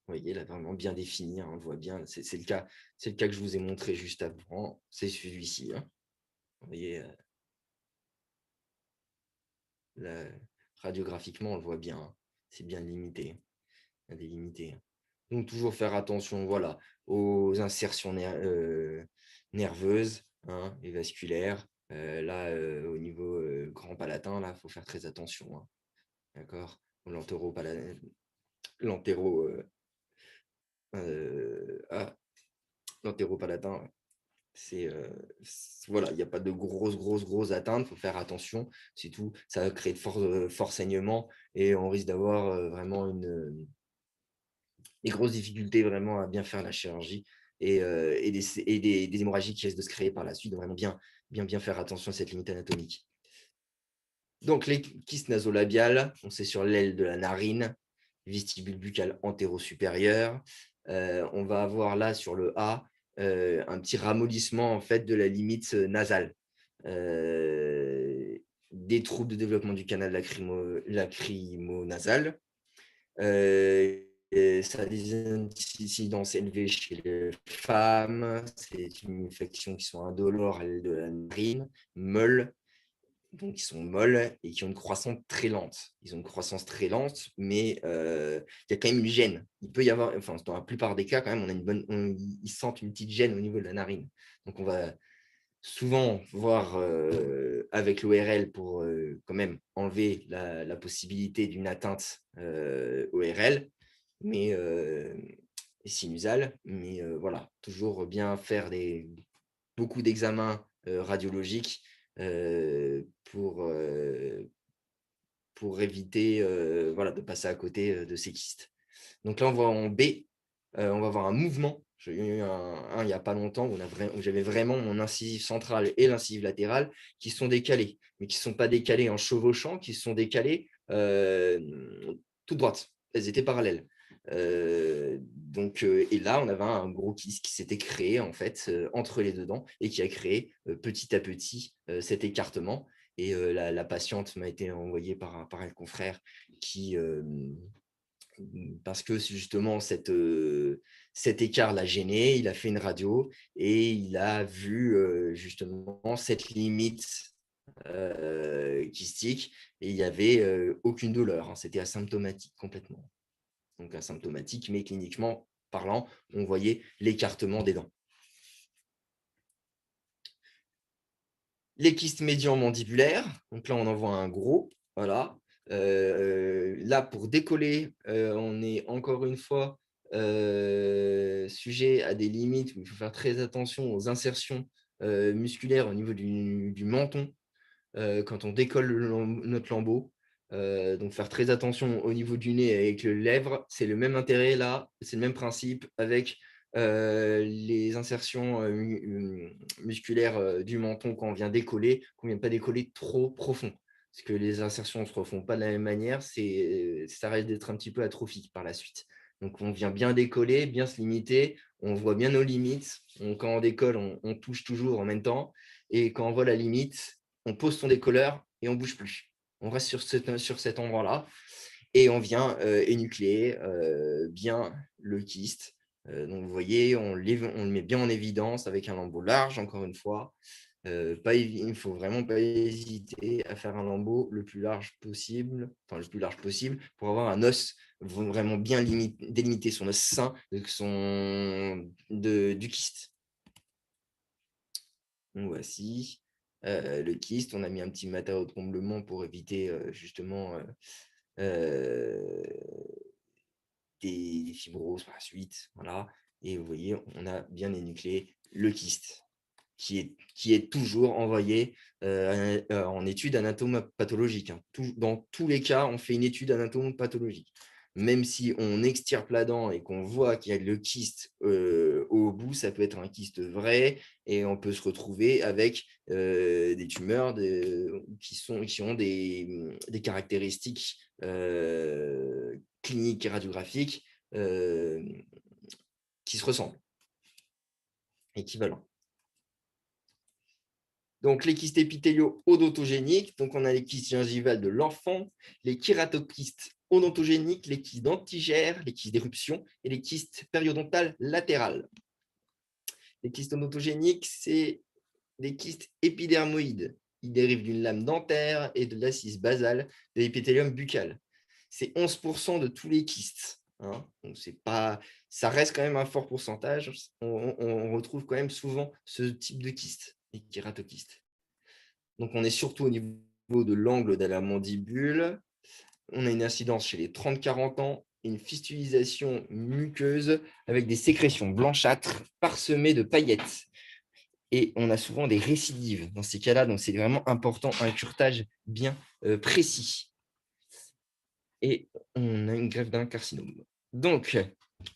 Vous voyez, là, vraiment bien défini, on le voit bien. C'est le cas que je vous ai montré juste avant. C'est celui-ci. Vous voyez, là, radiographiquement, on le voit bien. C'est bien limité. Délimité. Donc, toujours faire attention voilà, aux insertions nerveuses et vasculaires. Là, au niveau grand palatin, il faut faire très attention. Hein. D'accord. L'antéro l'antéropalatin, voilà, il n'y a pas de grosses atteintes, il faut faire attention, c'est tout. Ça va créer de forts saignements et on risque d'avoir vraiment des grosses difficultés vraiment à bien faire la chirurgie et des hémorragies qui risquent de se créer par la suite. Donc, vraiment bien faire attention à cette limite anatomique. Donc, les kystes nasolabiales, on sait sur l'aile de la narine, vestibule buccal antéro-supérieur. On va avoir là sur le A un petit ramollissement en fait de la limite nasale. Des troubles de développement du canal lacrymo-nasal. Ça a des incidences élevées chez les femmes. C'est une infection qui sont indolores de la narine, molles, donc ils sont molles et qui ont une croissance très lente. Ils ont une croissance très lente, mais il y a quand même une gêne. Il peut y avoir, enfin, dans la plupart des cas, quand même, ils sentent une petite gêne au niveau de la narine. Donc on va souvent voir avec l'ORL pour quand même enlever la possibilité d'une atteinte ORL, mais sinusale. Mais voilà, toujours bien faire beaucoup d'examens radiologiques pour éviter voilà, de passer à côté de ces kystes. Donc là, on voit en B, on va avoir un mouvement. J'ai eu un il n'y a pas longtemps où j'avais vraiment mon incisive centrale et l'incisive latérale qui sont décalés, mais qui ne sont pas décalés en chevauchant, qui sont décalés toute droite. Elles étaient parallèles. Et là, on avait un gros kyste qui s'était créé en fait entre les deux dents et qui a créé petit à petit cet écartement. Et la patiente m'a été envoyée par un confrère qui, parce que justement cet écart l'a gêné, il a fait une radio et il a vu justement cette limite kystique et il n'y avait aucune douleur, hein, c'était asymptomatique complètement. Donc asymptomatique, mais cliniquement parlant, on voyait l'écartement des dents. Les kystes médians mandibulaires, donc là on en voit un gros, voilà. Là pour décoller, on est encore une fois sujet à des limites où il faut faire très attention aux insertions musculaires au niveau du menton quand on décolle notre lambeau. Donc faire très attention au niveau du nez avec le lèvre, c'est le même intérêt là, c'est le même principe avec les insertions musculaires du menton quand on vient décoller, qu'on ne vient pas décoller trop profond. Parce que les insertions ne se refont pas de la même manière, ça risque d'être un petit peu atrophique par la suite. Donc on vient bien décoller, bien se limiter, on voit bien nos limites. Quand on décolle, on touche toujours en même temps. Et quand on voit la limite, on pose son décolleur et on ne bouge plus. On reste sur cet endroit-là et on vient énucléer bien le kyste. Donc, vous voyez, on le met bien en évidence avec un lambeau large, encore une fois. Il ne faut vraiment pas hésiter à faire un lambeau le plus large possible, pour avoir un os vraiment bien délimiter son os sain du kyste. Donc, voici le kyste. On a mis un petit matériau de comblement pour éviter justement des fibroses par la suite. Voilà. Et vous voyez, on a bien énucléé le kyste qui est toujours envoyé en étude anatomopathologique. Hein. Dans tous les cas, on fait une étude anatomopathologique. Même si on extirpe la dent et qu'on voit qu'il y a le kyste au bout, ça peut être un kyste vrai et on peut se retrouver avec des tumeurs qui ont des caractéristiques cliniques et radiographiques qui se ressemblent, équivalents. Donc, les kystes épithéliaux odontogéniques, donc on a les kystes gingivales de l'enfant, les kératokystes odontogéniques, les kystes dentigères, les kystes d'éruption et les kystes périodontales latérales. Les kystes odontogéniques, c'est des kystes épidermoïdes. Ils dérivent d'une lame dentaire et de l'assise basale de l'épithélium buccal. C'est 11% de tous les kystes. Hein. Donc ça reste quand même un fort pourcentage. On retrouve quand même souvent ce type de kyste, les kératokystes. Donc, on est surtout au niveau de l'angle de la mandibule. On a une incidence chez les 30-40 ans, une fistulisation muqueuse avec des sécrétions blanchâtres parsemées de paillettes. Et on a souvent des récidives dans ces cas-là. Donc, c'est vraiment important, un curetage bien précis. Et on a une greffe d'un carcinome. Donc,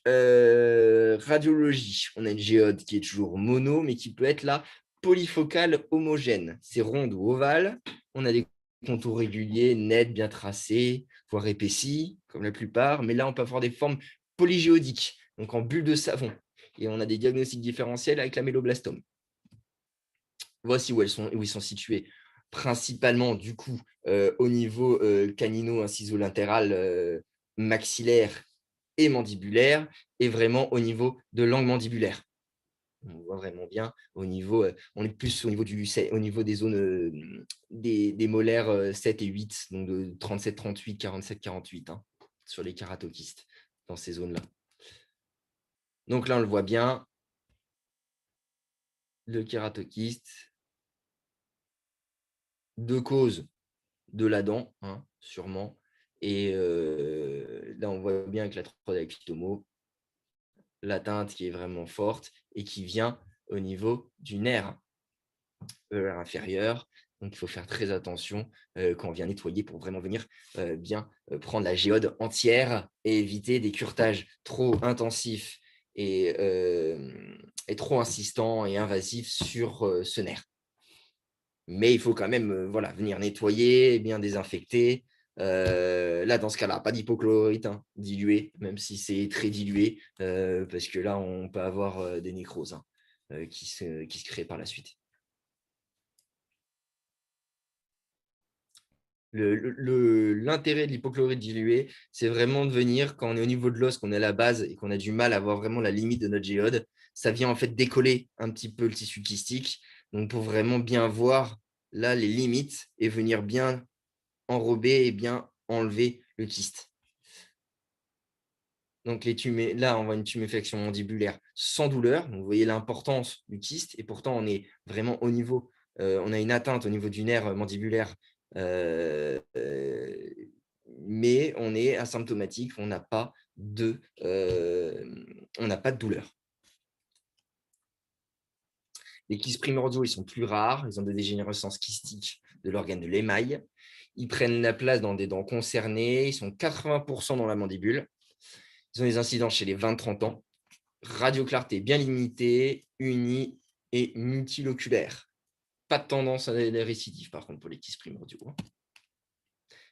radiologie, on a une géode qui est toujours mono, mais qui peut être là polyfocale homogène. C'est ronde ou ovale. On a des contours réguliers, nets, bien tracés, voire épaissis, comme la plupart. Mais là, on peut avoir des formes polygéodiques, donc en bulle de savon. Et on a des diagnostics différentiels avec la méloblastome. Voici où ils sont situés. Principalement, du coup, au niveau canino-inciso-latéral, maxillaire et mandibulaire, et vraiment au niveau de l'angle mandibulaire. On voit vraiment bien au niveau, on est plus au niveau des zones des molaires 7 et 8, donc de 37, 38, 47, 48, hein, sur les kératokystes, dans ces zones-là. Donc là, on le voit bien, le kératokyste, de cause de la dent, hein, sûrement. Et là, on voit bien avec la trochoidectomo, l'atteinte qui est vraiment forte et qui vient au niveau du nerf inférieur Donc, il faut faire très attention quand on vient nettoyer pour vraiment venir bien prendre la géode entière et éviter des curetages trop intensifs et trop insistants et invasifs sur ce nerf. Mais il faut quand même voilà, venir nettoyer, bien désinfecter. Là, dans ce cas-là, pas d'hypochlorite dilué, même si c'est très dilué, parce que là, on peut avoir des nécroses qui se créent par la suite. L'intérêt de l'hypochlorite dilué, c'est vraiment de venir, quand on est au niveau de l'os, qu'on est à la base et qu'on a du mal à voir vraiment la limite de notre géode, ça vient en fait décoller un petit peu le tissu kystique. Donc, pour vraiment bien voir là les limites et venir bien enrober et bien enlever le kyste. Donc, là, on voit une tuméfaction mandibulaire sans douleur. Donc, vous voyez l'importance du kyste. Et pourtant, on est vraiment au niveau, on a une atteinte au niveau du nerf mandibulaire, mais on est asymptomatique, on n'a pas de douleur. Les kystes primordiaux, ils sont plus rares, ils ont des dégénérescences kystiques de l'organe de l'émail. Ils prennent la place dans des dents concernées, ils sont 80% dans la mandibule. Ils ont des incidences chez les 20-30 ans. Radioclarté bien limitée, unie et multiloculaire. Pas de tendance à la récidive, par contre, pour les kystes primordiaux.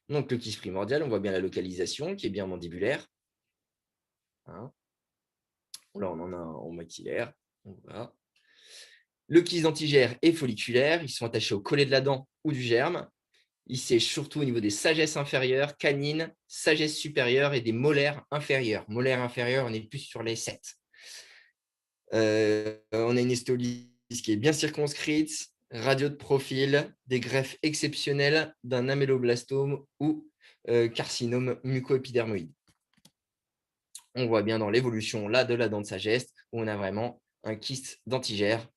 Donc, le kyste primordial, on voit bien la localisation qui est bien mandibulaire. Là, on en a un en maxillaire. Voilà. Le kyste dentigère est folliculaire. Ils sont attachés au collet de la dent ou du germe. Ils siègent surtout au niveau des sagesses inférieures, canines, sagesse supérieure et des molaires inférieures. Molaires inférieures, on est plus sur les 7. On a une histolyse qui est bien circonscrite, radio de profil, des greffes exceptionnelles d'un améloblastome ou carcinome mucoépidermoïde. On voit bien dans l'évolution là de la dent de sagesse où on a vraiment un kyste dentigère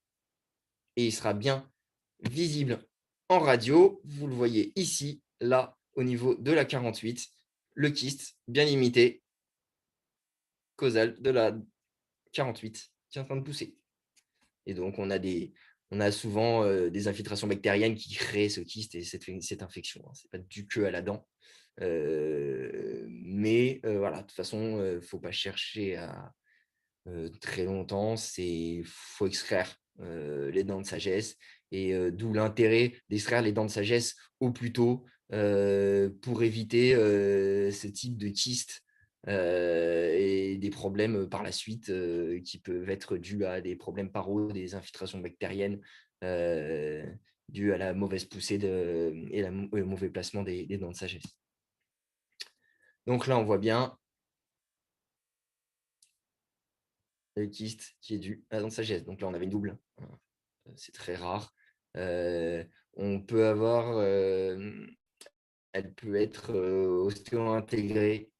et il sera bien visible en radio. Vous le voyez ici, là, au niveau de la 48, le kyste bien limité, causal de la 48 qui est en train de pousser. Et donc, on a souvent des infiltrations bactériennes qui créent ce kyste et cette infection. Ce n'est pas dû que à la dent. Mais voilà, de toute façon, il ne faut pas chercher à très longtemps. Il faut extraire les dents de sagesse. Et d'où l'intérêt d'extraire les dents de sagesse au plus tôt pour éviter ce type de kyste et des problèmes par la suite qui peuvent être dus à des problèmes paro, des infiltrations bactériennes dues à la mauvaise poussée et le mauvais placement des dents de sagesse. Donc là, on voit bien le kyste qui est dû à la dent de sagesse. Donc là, on avait une double. C'est très rare. On peut avoir, elle peut être ostéo-intégrée.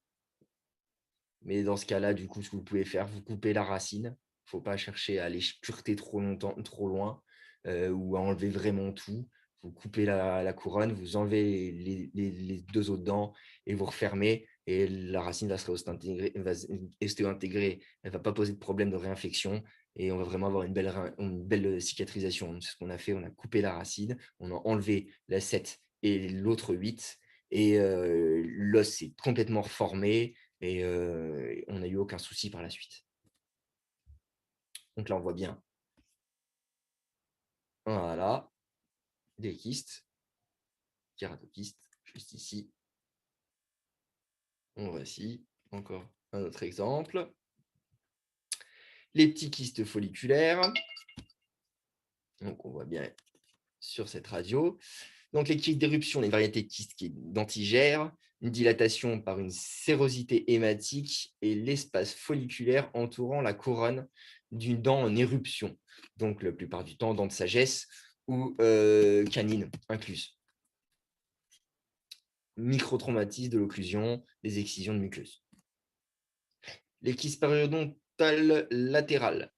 Mais dans ce cas-là, du coup, ce que vous pouvez faire, vous coupez la racine. Il ne faut pas chercher à aller pureter trop loin ou à enlever vraiment tout. Vous coupez la couronne, vous enlevez les deux autres dents et vous refermez. Et la racine va se ostéo-intégrer. Elle ne va pas poser de problème de réinfection. Et on va vraiment avoir une belle cicatrisation. C'est ce qu'on a fait. On a coupé la racine, on a enlevé la 7 et l'autre 8. Et l'os est complètement reformé. Et on n'a eu aucun souci par la suite. Donc là, on voit bien. Voilà. Des kystes. Kératokystes, juste ici. Voici encore un autre exemple. Les petits kystes folliculaires. Donc, on voit bien sur cette radio. Donc, les kystes d'éruption, les variétés de kystes qui dentigères, une dilatation par une sérosité hématique et l'espace folliculaire entourant la couronne d'une dent en éruption. Donc, la plupart du temps, dent de sagesse ou canine incluse. Microtraumatisme de l'occlusion, des excisions de muqueuse. Les kystes périodontales latérales.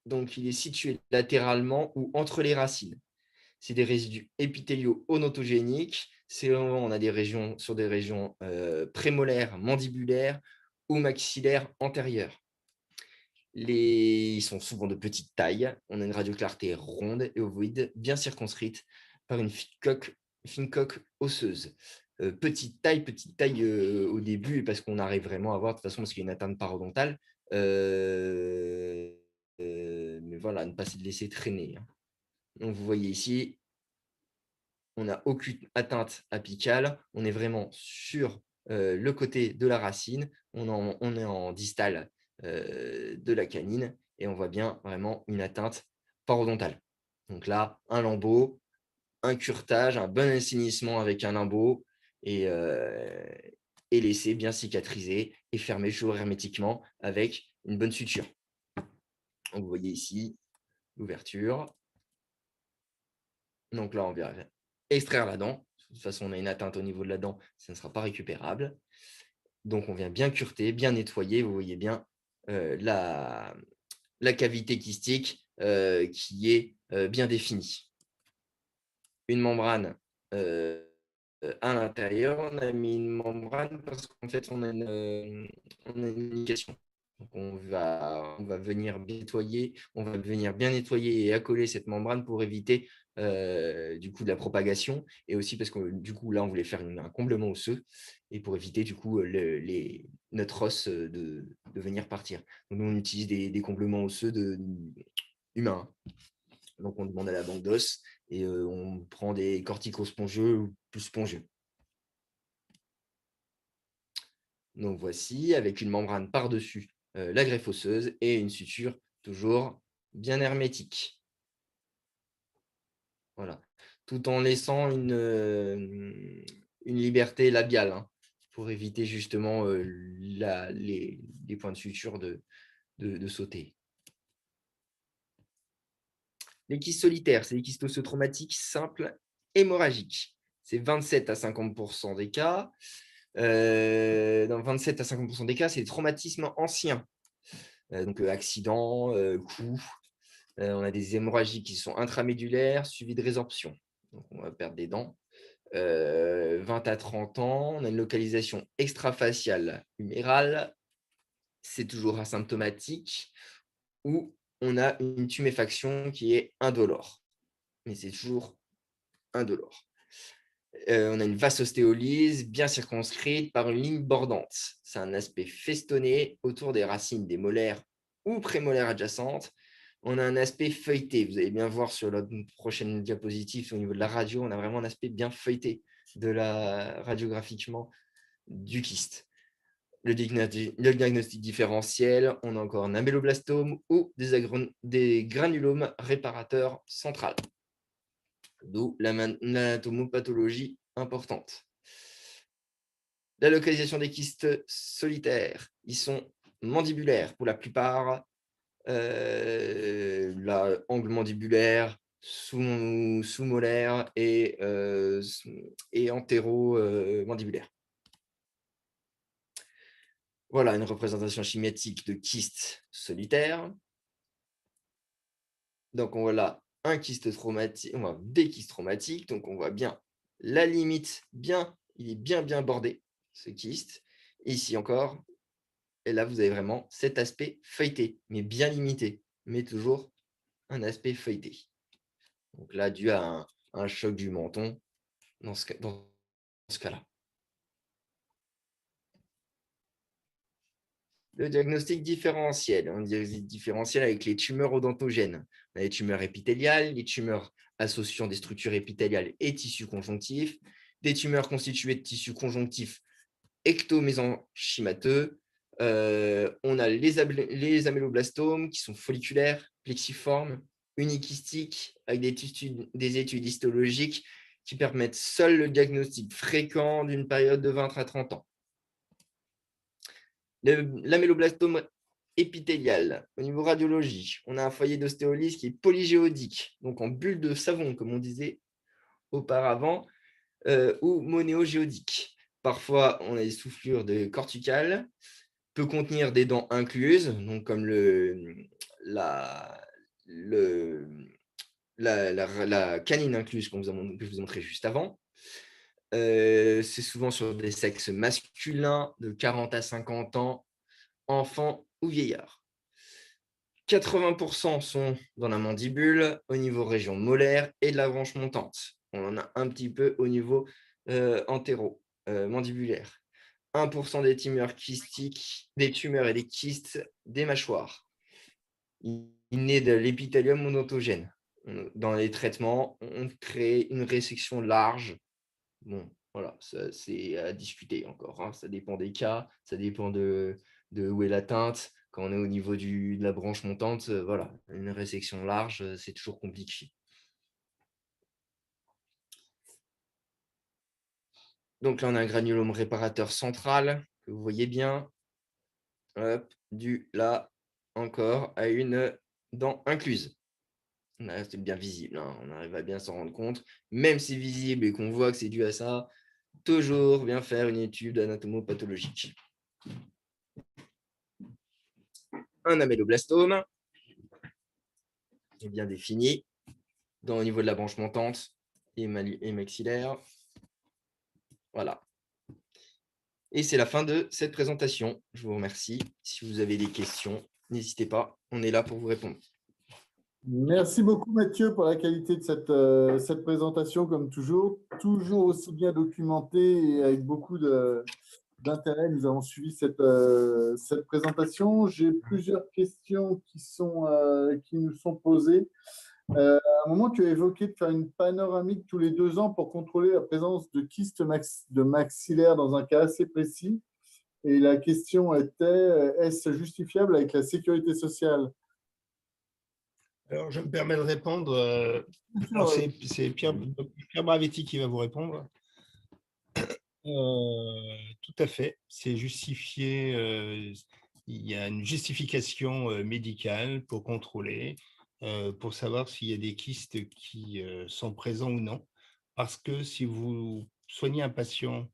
Donc, il est situé latéralement ou entre les racines. C'est des résidus épithéliaux odontogéniques. On a des régions sur des régions prémolaires, mandibulaires ou maxillaires antérieures. Ils sont souvent de petite taille. On a une radioclarté ronde et ovoïde bien circonscrite par une fine coque osseuse. Petite taille au début, parce qu'on arrive vraiment à voir, de toute façon, parce qu'il y a une atteinte parodontale. Mais voilà, ne pas se laisser traîner. Donc, vous voyez ici, on n'a aucune atteinte apicale. On est vraiment sur le côté de la racine. On est en distal de la canine et on voit bien vraiment une atteinte parodontale. Donc là, un lambeau, un curetage, un bon assainissement avec un limbeau et laisser bien cicatriser et fermer toujours hermétiquement avec une bonne suture. Donc, vous voyez ici l'ouverture. Donc là, on vient extraire la dent. De toute façon, on a une atteinte au niveau de la dent, ça ne sera pas récupérable. Donc, on vient bien cureter, bien nettoyer. Vous voyez bien la cavité kystique qui est bien définie. Une membrane à l'intérieur, on a mis une membrane parce qu'en fait, on a une indication. Donc, on va venir bien nettoyer, et accoler cette membrane pour éviter du coup de la propagation et aussi parce que du coup là on voulait faire un comblement osseux et pour éviter du coup notre os de venir partir. Donc, nous on utilise des comblements osseux humains. Donc on demande à la banque d'os et on prend des corticospongieux ou plus spongieux. Donc voici, avec une membrane par-dessus la greffe osseuse et une suture toujours bien hermétique. Voilà. Tout en laissant une liberté labiale pour éviter justement les points de suture de sauter. Les kystes solitaires, c'est des kystes osseux-traumatiques simples hémorragiques. C'est 27 à 50% des cas. Dans 27 à 50% des cas, c'est des traumatismes anciens. Donc, accidents, coups. On a des hémorragies qui sont intramédulaires, suivies de résorption. Donc, on va perdre des dents. 20 à 30 ans, on a une localisation extrafaciale humérale. C'est toujours asymptomatique. Ou on a une tuméfaction qui est indolore. Mais c'est toujours indolore. On a une vasostéolyse bien circonscrite par une ligne bordante. C'est un aspect festonné autour des racines des molaires ou prémolaires adjacentes. On a un aspect feuilleté. Vous allez bien voir sur la prochaine diapositive au niveau de la radio, on a vraiment un aspect bien feuilleté radiographiquement du kyste. Le diagnostic différentiel, on a encore un améloblastome ou des granulomes réparateurs centrales. D'où l'anatomopathologie importante. La localisation des kystes solitaires, ils sont mandibulaires pour la plupart, l'angle mandibulaire, sous-molaire et antéro-mandibulaire. Voilà une représentation schématique de kystes solitaires. Donc, on voit là un kyste traumatique, on voit des kystes traumatiques. Donc, on voit bien la limite, il est bien bordé, ce kyste. Ici encore, et là, vous avez vraiment cet aspect feuilleté, mais bien limité, mais toujours un aspect feuilleté. Donc là, dû à un choc du menton dans ce cas-là. Le diagnostic différentiel. On dit différentiel avec les tumeurs odontogènes. On a les tumeurs épithéliales, les tumeurs associant des structures épithéliales et tissus conjonctifs, des tumeurs constituées de tissus conjonctifs ectomésenchymateux. On a les améloblastomes qui sont folliculaires, plexiformes, unikystiques, avec des études histologiques qui permettent seul le diagnostic fréquent d'une période de 20 à 30 ans. L'améloblastome épithélial, au niveau radiologie, on a un foyer d'ostéolyse qui est polygéodique, donc en bulle de savon, comme on disait auparavant, ou monéogéodique. Parfois, on a des soufflures corticales, peut contenir des dents incluses, donc comme la canine incluse que je vous ai montré juste avant. C'est souvent sur des sexes masculins de 40 à 50 ans, enfants ou vieillards. 80% sont dans la mandibule, au niveau région molaire et de la branche montante. on en a un petit peu au niveau mandibulaire. 1% des tumeurs kystiques, des tumeurs et des kystes des mâchoires. Il naît de l'épithélium odontogène. Dans les traitements, on crée une résection large. Bon, voilà, c'est à discuter encore, hein. Ça dépend des cas, ça dépend de où est l'atteinte. Quand on est au niveau de la branche montante, voilà, une résection large, c'est toujours compliqué. Donc là, on a un granulome réparateur central, que vous voyez bien. Hop, dû là encore à une dent incluse. Là, c'est bien visible, hein. On arrive à bien s'en rendre compte. Même si c'est visible et qu'on voit que c'est dû à ça, toujours bien faire une étude anatomopathologique. Un améloblastome est bien défini au niveau de la branche montante et maxillaire. Voilà. Et c'est la fin de cette présentation. Je vous remercie. Si vous avez des questions, n'hésitez pas. On est là pour vous répondre.
Merci beaucoup Mathieu pour la qualité de cette présentation, comme toujours aussi bien documentée et avec beaucoup d'intérêt. Nous avons suivi cette présentation. J'ai plusieurs questions qui nous sont posées. À un moment, tu as évoqué de faire une panoramique tous les 2 ans pour contrôler la présence de kystes de maxillaire dans un cas assez précis. Et la question était, est-ce justifiable avec la sécurité sociale?
Alors, je me permets de répondre. C'est Pierre Bravetti qui va vous répondre. Tout à fait, c'est justifié. Il y a une justification médicale pour contrôler, pour savoir s'il y a des kystes qui sont présents ou non. Parce que si vous soignez un patient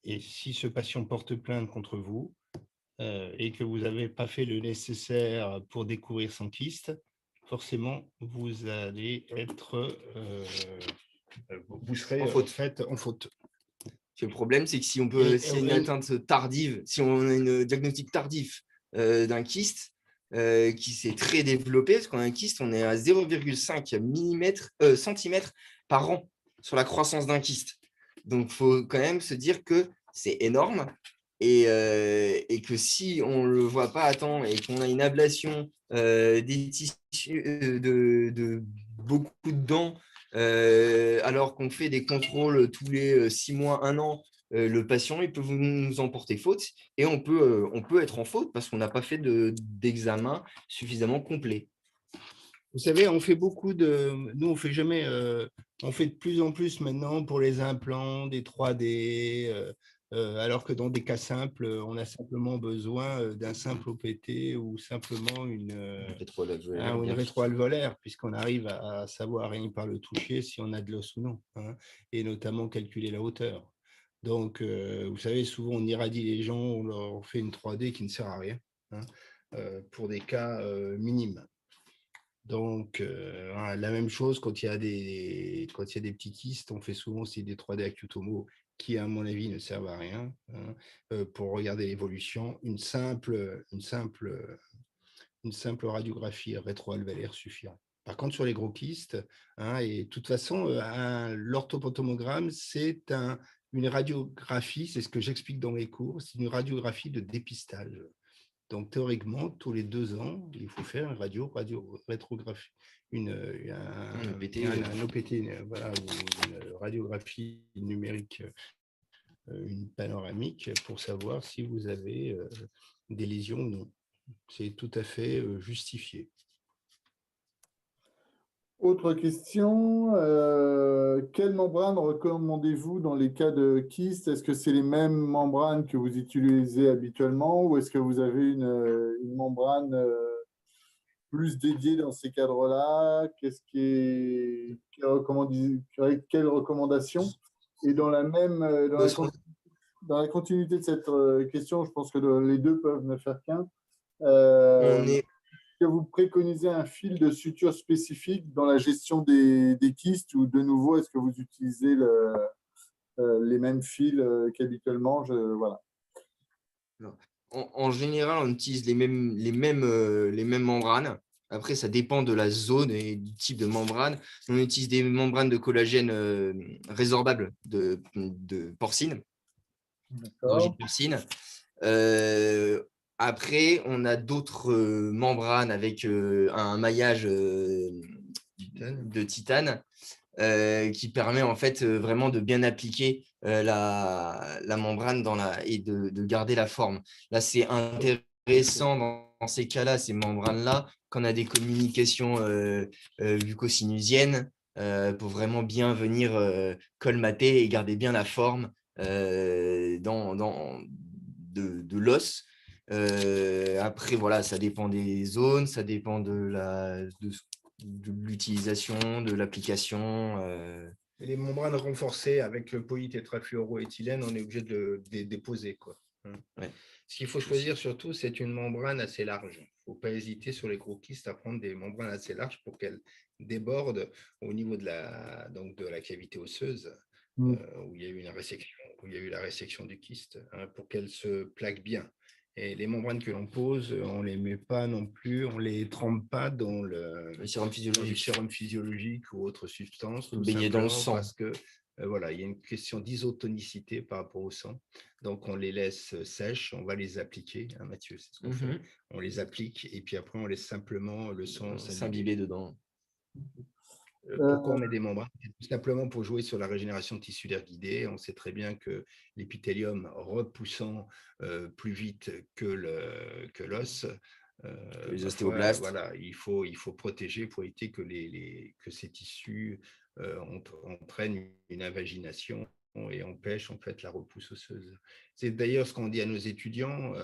et si ce patient porte plainte contre vous et que vous n'avez pas fait le nécessaire pour découvrir son kyste, forcément, vous allez être, vous serez en faute.
Le problème, c'est que si on peut, s'il y a une atteinte tardive, si on a un diagnostic tardif d'un kyste qui s'est très développé, parce qu'on a un kyste, on est à 0,5 cm par an sur la croissance d'un kyste. Donc, il faut quand même se dire que c'est énorme et que si on ne le voit pas à temps et qu'on a une ablation des tissus de beaucoup de dents, alors qu'on fait des contrôles tous les 6 mois, 1 an, le patient il peut nous en porter faute et on peut être en faute parce qu'on n'a pas fait d'examen suffisamment complet.
Vous savez, on fait beaucoup de... Nous, on fait jamais... on fait de plus en plus maintenant pour les implants, des 3D, alors que dans des cas simples, on a simplement besoin d'un simple OPT ou simplement une rétroalvéolaire, puisqu'on arrive à savoir rien par le toucher si on a de l'os ou non, hein, et notamment calculer la hauteur. Donc, vous savez, souvent, on irradie les gens, on leur fait une 3D qui ne sert à rien, hein, pour des cas minimes. Donc, la même chose quand il y a des petits kystes, on fait souvent aussi des 3D acutomo qui, à mon avis, ne servent à rien, hein, pour regarder l'évolution. Une simple radiographie rétroalvéolaire suffira. Par contre, sur les gros kystes, hein, et de toute façon, l'orthopontomogramme, c'est une radiographie, c'est ce que j'explique dans mes cours, c'est une radiographie de dépistage. Donc, théoriquement, tous les 2 ans, il faut faire une rétrographie, un OPT, voilà, une radiographie numérique, une panoramique, pour savoir si vous avez des lésions ou non. C'est tout à fait justifié.
Autre question, quelle membrane recommandez-vous dans les cas de kyste? Est-ce que c'est les mêmes membranes que vous utilisez habituellement ou est-ce que vous avez une membrane plus dédiée dans ces cadres-là? Quelle recommandation? Et dans la continuité de cette question, je pense que les deux peuvent ne faire qu'un. Que vous préconisez un fil de suture spécifique dans la gestion des kystes ou de nouveau, est-ce que vous utilisez les mêmes fils qu'habituellement? Voilà.
En général, on utilise les mêmes membranes. Après, ça dépend de la zone et du type de membrane. On utilise des membranes de collagène résorbables de porcine, d'origine
D'accord.
porcine. Après, on a d'autres membranes avec un maillage de titane qui permet en fait vraiment de bien appliquer la membrane et de garder la forme. Là, c'est intéressant dans ces cas-là, ces membranes-là, quand on a des communications glucosinusiennes pour vraiment bien venir colmater et garder bien la forme de l'os. Après, voilà, ça dépend des zones, ça dépend de l'utilisation, de l'application.
Et les membranes renforcées avec le polytétrafluoroéthylène, on est obligé de les déposer, quoi.
Ouais.
Ce qu'il faut choisir surtout, c'est une membrane assez large. Il ne faut pas hésiter sur les gros kystes à prendre des membranes assez larges pour qu'elles débordent au niveau de la cavité osseuse où il y a eu la résection du kyste, pour qu'elles se plaquent bien. Et les membranes que l'on pose, on ne les met pas non plus, on ne les trempe pas dans
Le sérum
du
physiologique.
sérum physiologique ou autre substance, tout
Baigner dans le
simplement
sang.
parce que voilà, il y a une question d'isotonicité par rapport au sang. Donc, on les laisse sèches, on va les appliquer, hein, Mathieu, c'est ce qu'on fait. On les applique et puis après, on laisse simplement le sang
s'imbiber dedans.
Pourquoi on met des membranes? C'est tout simplement pour jouer sur la régénération tissulaire guidée. On sait très bien que l'épithélium repoussant plus vite que l'os,
les ostéoblastes.
voilà, il faut protéger pour éviter que ces tissus entraînent une invagination et empêchent en fait la repousse osseuse. C'est d'ailleurs ce qu'on dit à nos étudiants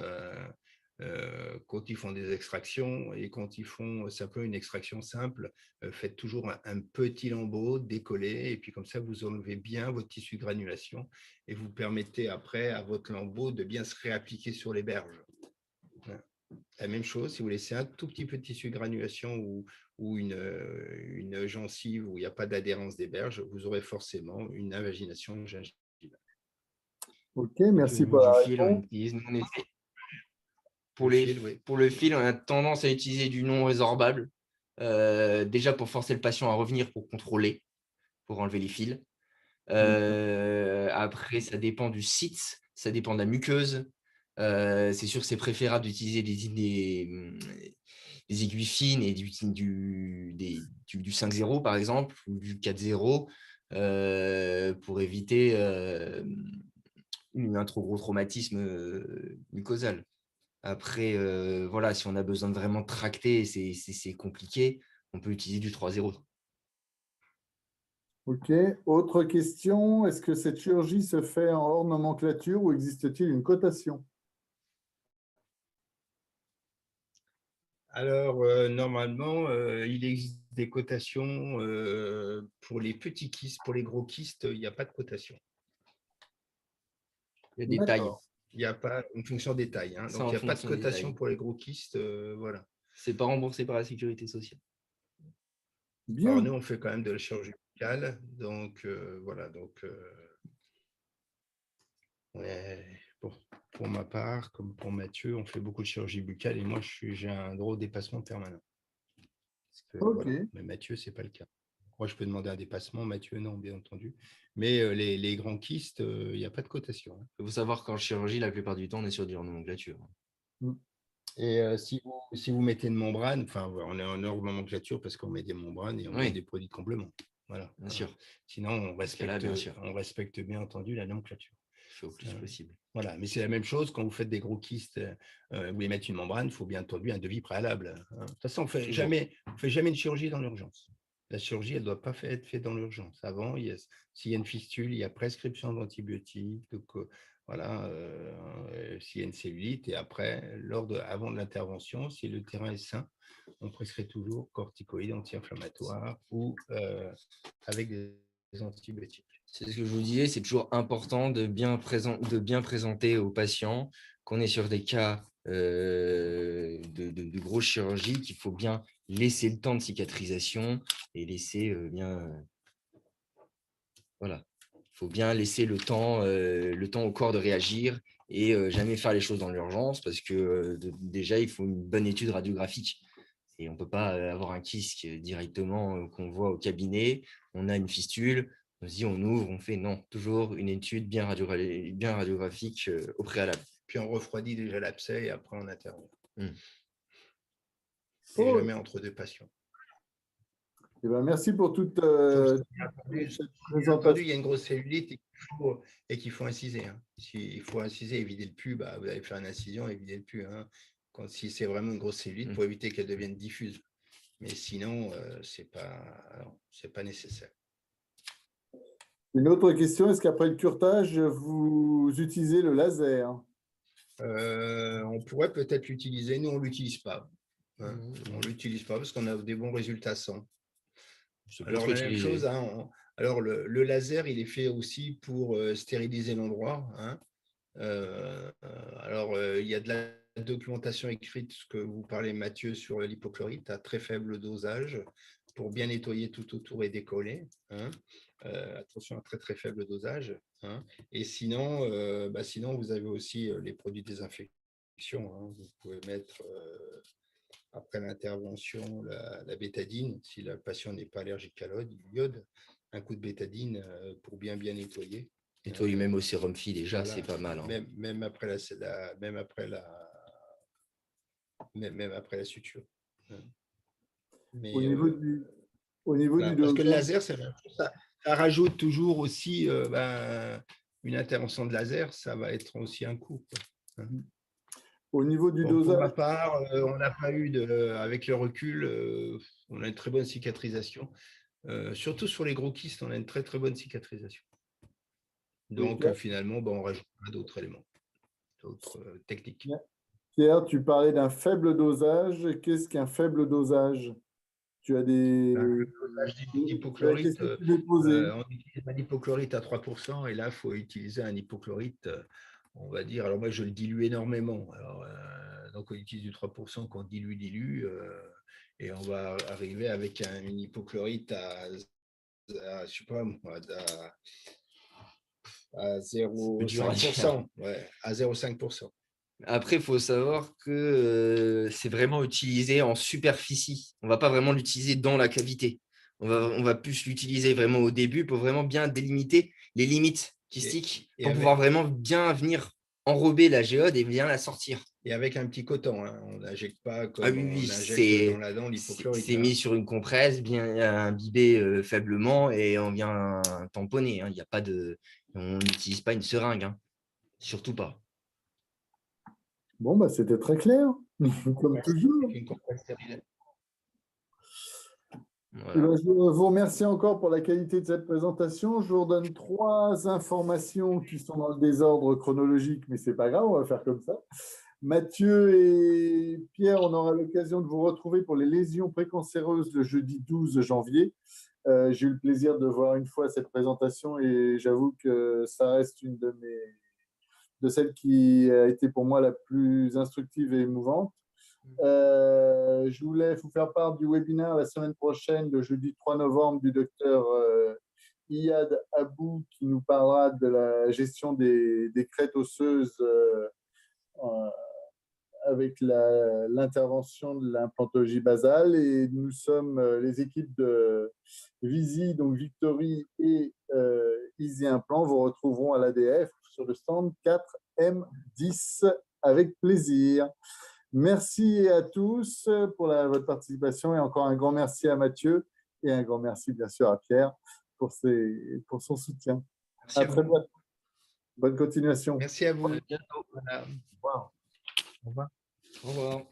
quand ils font des extractions et quand ils font simplement une extraction simple, faites toujours un petit lambeau décollé et puis comme ça vous enlevez bien votre tissu de granulation et vous permettez après à votre lambeau de bien se réappliquer sur les berges. La même chose, si vous laissez un tout petit peu de tissu de granulation ou une gencive où il n'y a pas d'adhérence des berges, vous aurez forcément une invagination gingivale.
Ok, merci pour la réponse.
Pour le fil, on a tendance à utiliser du non résorbable, déjà pour forcer le patient à revenir pour contrôler, pour enlever les fils. Après, ça dépend du site, ça dépend de la muqueuse. C'est sûr que c'est préférable d'utiliser des aiguilles fines et du 5-0 par exemple, ou du 4-0 pour éviter un trop gros traumatisme mucosal. Après, voilà, si on a besoin de vraiment tracter, c'est compliqué, on peut utiliser du 3-0.
Ok. Autre question, est-ce que cette chirurgie se fait en hors nomenclature ou existe-t-il une cotation?
Alors, normalement, il existe des cotations pour les petits kystes. Pour les gros kystes, il n'y a pas de cotation.
Il y a des tailles.
Il n'y a pas une fonction des tailles. Hein. Donc, il n'y a pas de cotation pour les gros kystes. Voilà.
Ce n'est pas remboursé par la sécurité sociale.
Bien.
Alors, nous, on fait quand même de la chirurgie buccale. Donc, voilà. Donc, pour ma part, comme pour Mathieu, on fait beaucoup de chirurgie buccale et moi, j'ai un gros dépassement permanent. Voilà. Mais Mathieu, ce n'est pas le cas. Moi, je peux demander un dépassement. Mathieu, non, bien entendu. Mais les grands kystes, il n'y a pas de cotation.
Il faut savoir qu'en chirurgie, la plupart du temps, on est sur du nomenclature.
Et si vous mettez une membrane, enfin, on est en hors nomenclature parce qu'on met des membranes et on met des produits de complément. Voilà.
Bien sûr.
Sinon, on respecte bien entendu la nomenclature.
Au plus possible.
Voilà, mais c'est la même chose quand vous faites des gros kystes, vous voulez mettre une membrane, il faut bien entendu un devis préalable. De toute façon, on ne fait jamais une chirurgie dans l'urgence. La chirurgie, elle ne doit pas être faite dans l'urgence. Avant, s'il y a une fistule, il y a prescription d'antibiotiques. Donc, voilà, s'il y a une cellulite, et après, avant de l'intervention, si le terrain est sain, on prescrit toujours corticoïdes, anti-inflammatoires ou avec des antibiotiques.
C'est ce que je vous disais, c'est toujours important de bien présenter aux patients qu'on est sur des cas de grosse chirurgie, qu'il faut bien laisser le temps de cicatrisation et laisser voilà. Il faut bien laisser le temps au corps de réagir et jamais faire les choses dans l'urgence parce que déjà, il faut une bonne étude radiographique. Et on ne peut pas avoir un kyste directement qu'on voit au cabinet. On a une fistule, on se dit, on ouvre, on fait non. Toujours une étude bien radiographique au préalable.
Puis on refroidit déjà l'abcès et après on intervient.
Mm.
Et jamais entre deux patients.
Eh ben, merci pour toute cette
Entendu, il y a
présentation.
une grosse cellulite et qu'il faut inciser. Hein. Il faut inciser et vider le pus, bah, vous allez faire une incision et vider le pus. Hein. Si c'est vraiment une grosse cellulite, pour éviter qu'elle devienne diffuse. Mais sinon, ce n'est pas nécessaire.
Une autre question, est-ce qu'après le curetage, vous utilisez le laser?
On pourrait peut-être l'utiliser. Nous, on ne l'utilise pas. Hein. On ne l'utilise pas parce qu'on a des bons résultats sans. Alors, la même chose, hein, alors le laser, il est fait aussi pour stériliser l'endroit. Hein. Il y a de la documentation écrite, ce que vous parlez, Mathieu, sur l'hypochlorite à très faible dosage pour bien nettoyer tout autour et décoller. Hein. Attention à très très faible dosage. Hein. Et sinon, sinon, vous avez aussi les produits de désinfection. Hein. Vous pouvez mettre après l'intervention la bétadine, si la patient n'est pas allergique à l'iode, un coup de bétadine pour bien nettoyer.
Nettoyer même au sérum phi déjà,
voilà.
C'est pas mal. Hein.
Même après la suture. Mais,
au niveau du
voilà,
du
parce que le
dosage,
laser, ça rajoute toujours aussi une intervention de laser, ça va être aussi un coût. Quoi. Hein.
au niveau du
Pour
dosage,
ma part, on n'a pas eu avec le recul, on a une très bonne cicatrisation. Surtout sur les gros kystes, on a une très très bonne cicatrisation. Donc finalement, on rajoute d'autres éléments, d'autres techniques.
Pierre, tu parlais d'un faible dosage. Qu'est-ce qu'un faible dosage? Tu as des…
Le dosage d'hypochlorite, on utilise un hypochlorite à 3%, et là, il faut utiliser un hypochlorite, on va dire, alors moi, je le dilue énormément. Alors, donc, on utilise du 3% qu'on dilue, et on va arriver avec une hypochlorite à je sais pas, à 0,5%. Ouais, à 0,5%.
Après, il faut savoir que c'est vraiment utilisé en superficie. On ne va pas vraiment l'utiliser dans la cavité. On va plus l'utiliser vraiment au début pour vraiment bien délimiter les limites kystiques pour pouvoir vraiment bien venir enrober la géode et bien la sortir.
Et avec un petit coton, hein. On n'injecte pas comme
on
injecte dans la dent l'hypochlorite.
C'est mis sur une compresse, bien imbibé faiblement et on vient tamponner. Hein. Il y a pas de, on n'utilise pas une seringue, hein. Surtout pas.
Bon, c'était très clair, comme toujours.
Une compresse stérile.
Voilà. Je vous remercie encore pour la qualité de cette présentation. Je vous redonne 3 informations qui sont dans le désordre chronologique, mais ce n'est pas grave, on va faire comme ça. Mathieu et Pierre, on aura l'occasion de vous retrouver pour les lésions précancéreuses le jeudi 12 janvier. J'ai eu le plaisir de voir une fois cette présentation et j'avoue que ça reste une de celles qui a été pour moi la plus instructive et émouvante. Je voulais vous faire part du webinaire la semaine prochaine, le jeudi 3 novembre, du docteur Iyad Abou, qui nous parlera de la gestion des crêtes osseuses avec l'intervention de l'implantologie basale. Et nous sommes les équipes de Visi, donc Victory et Easy Implant, vous retrouveront à l'ADF sur le stand 4M10 avec plaisir. Merci à tous pour votre participation et encore un grand merci à Mathieu et un grand merci bien sûr à Pierre pour son soutien.
Merci à
très
vous.
bientôt. Bonne continuation.
Merci à vous.
À bientôt.
Voilà. Au revoir. Au revoir.
Au revoir.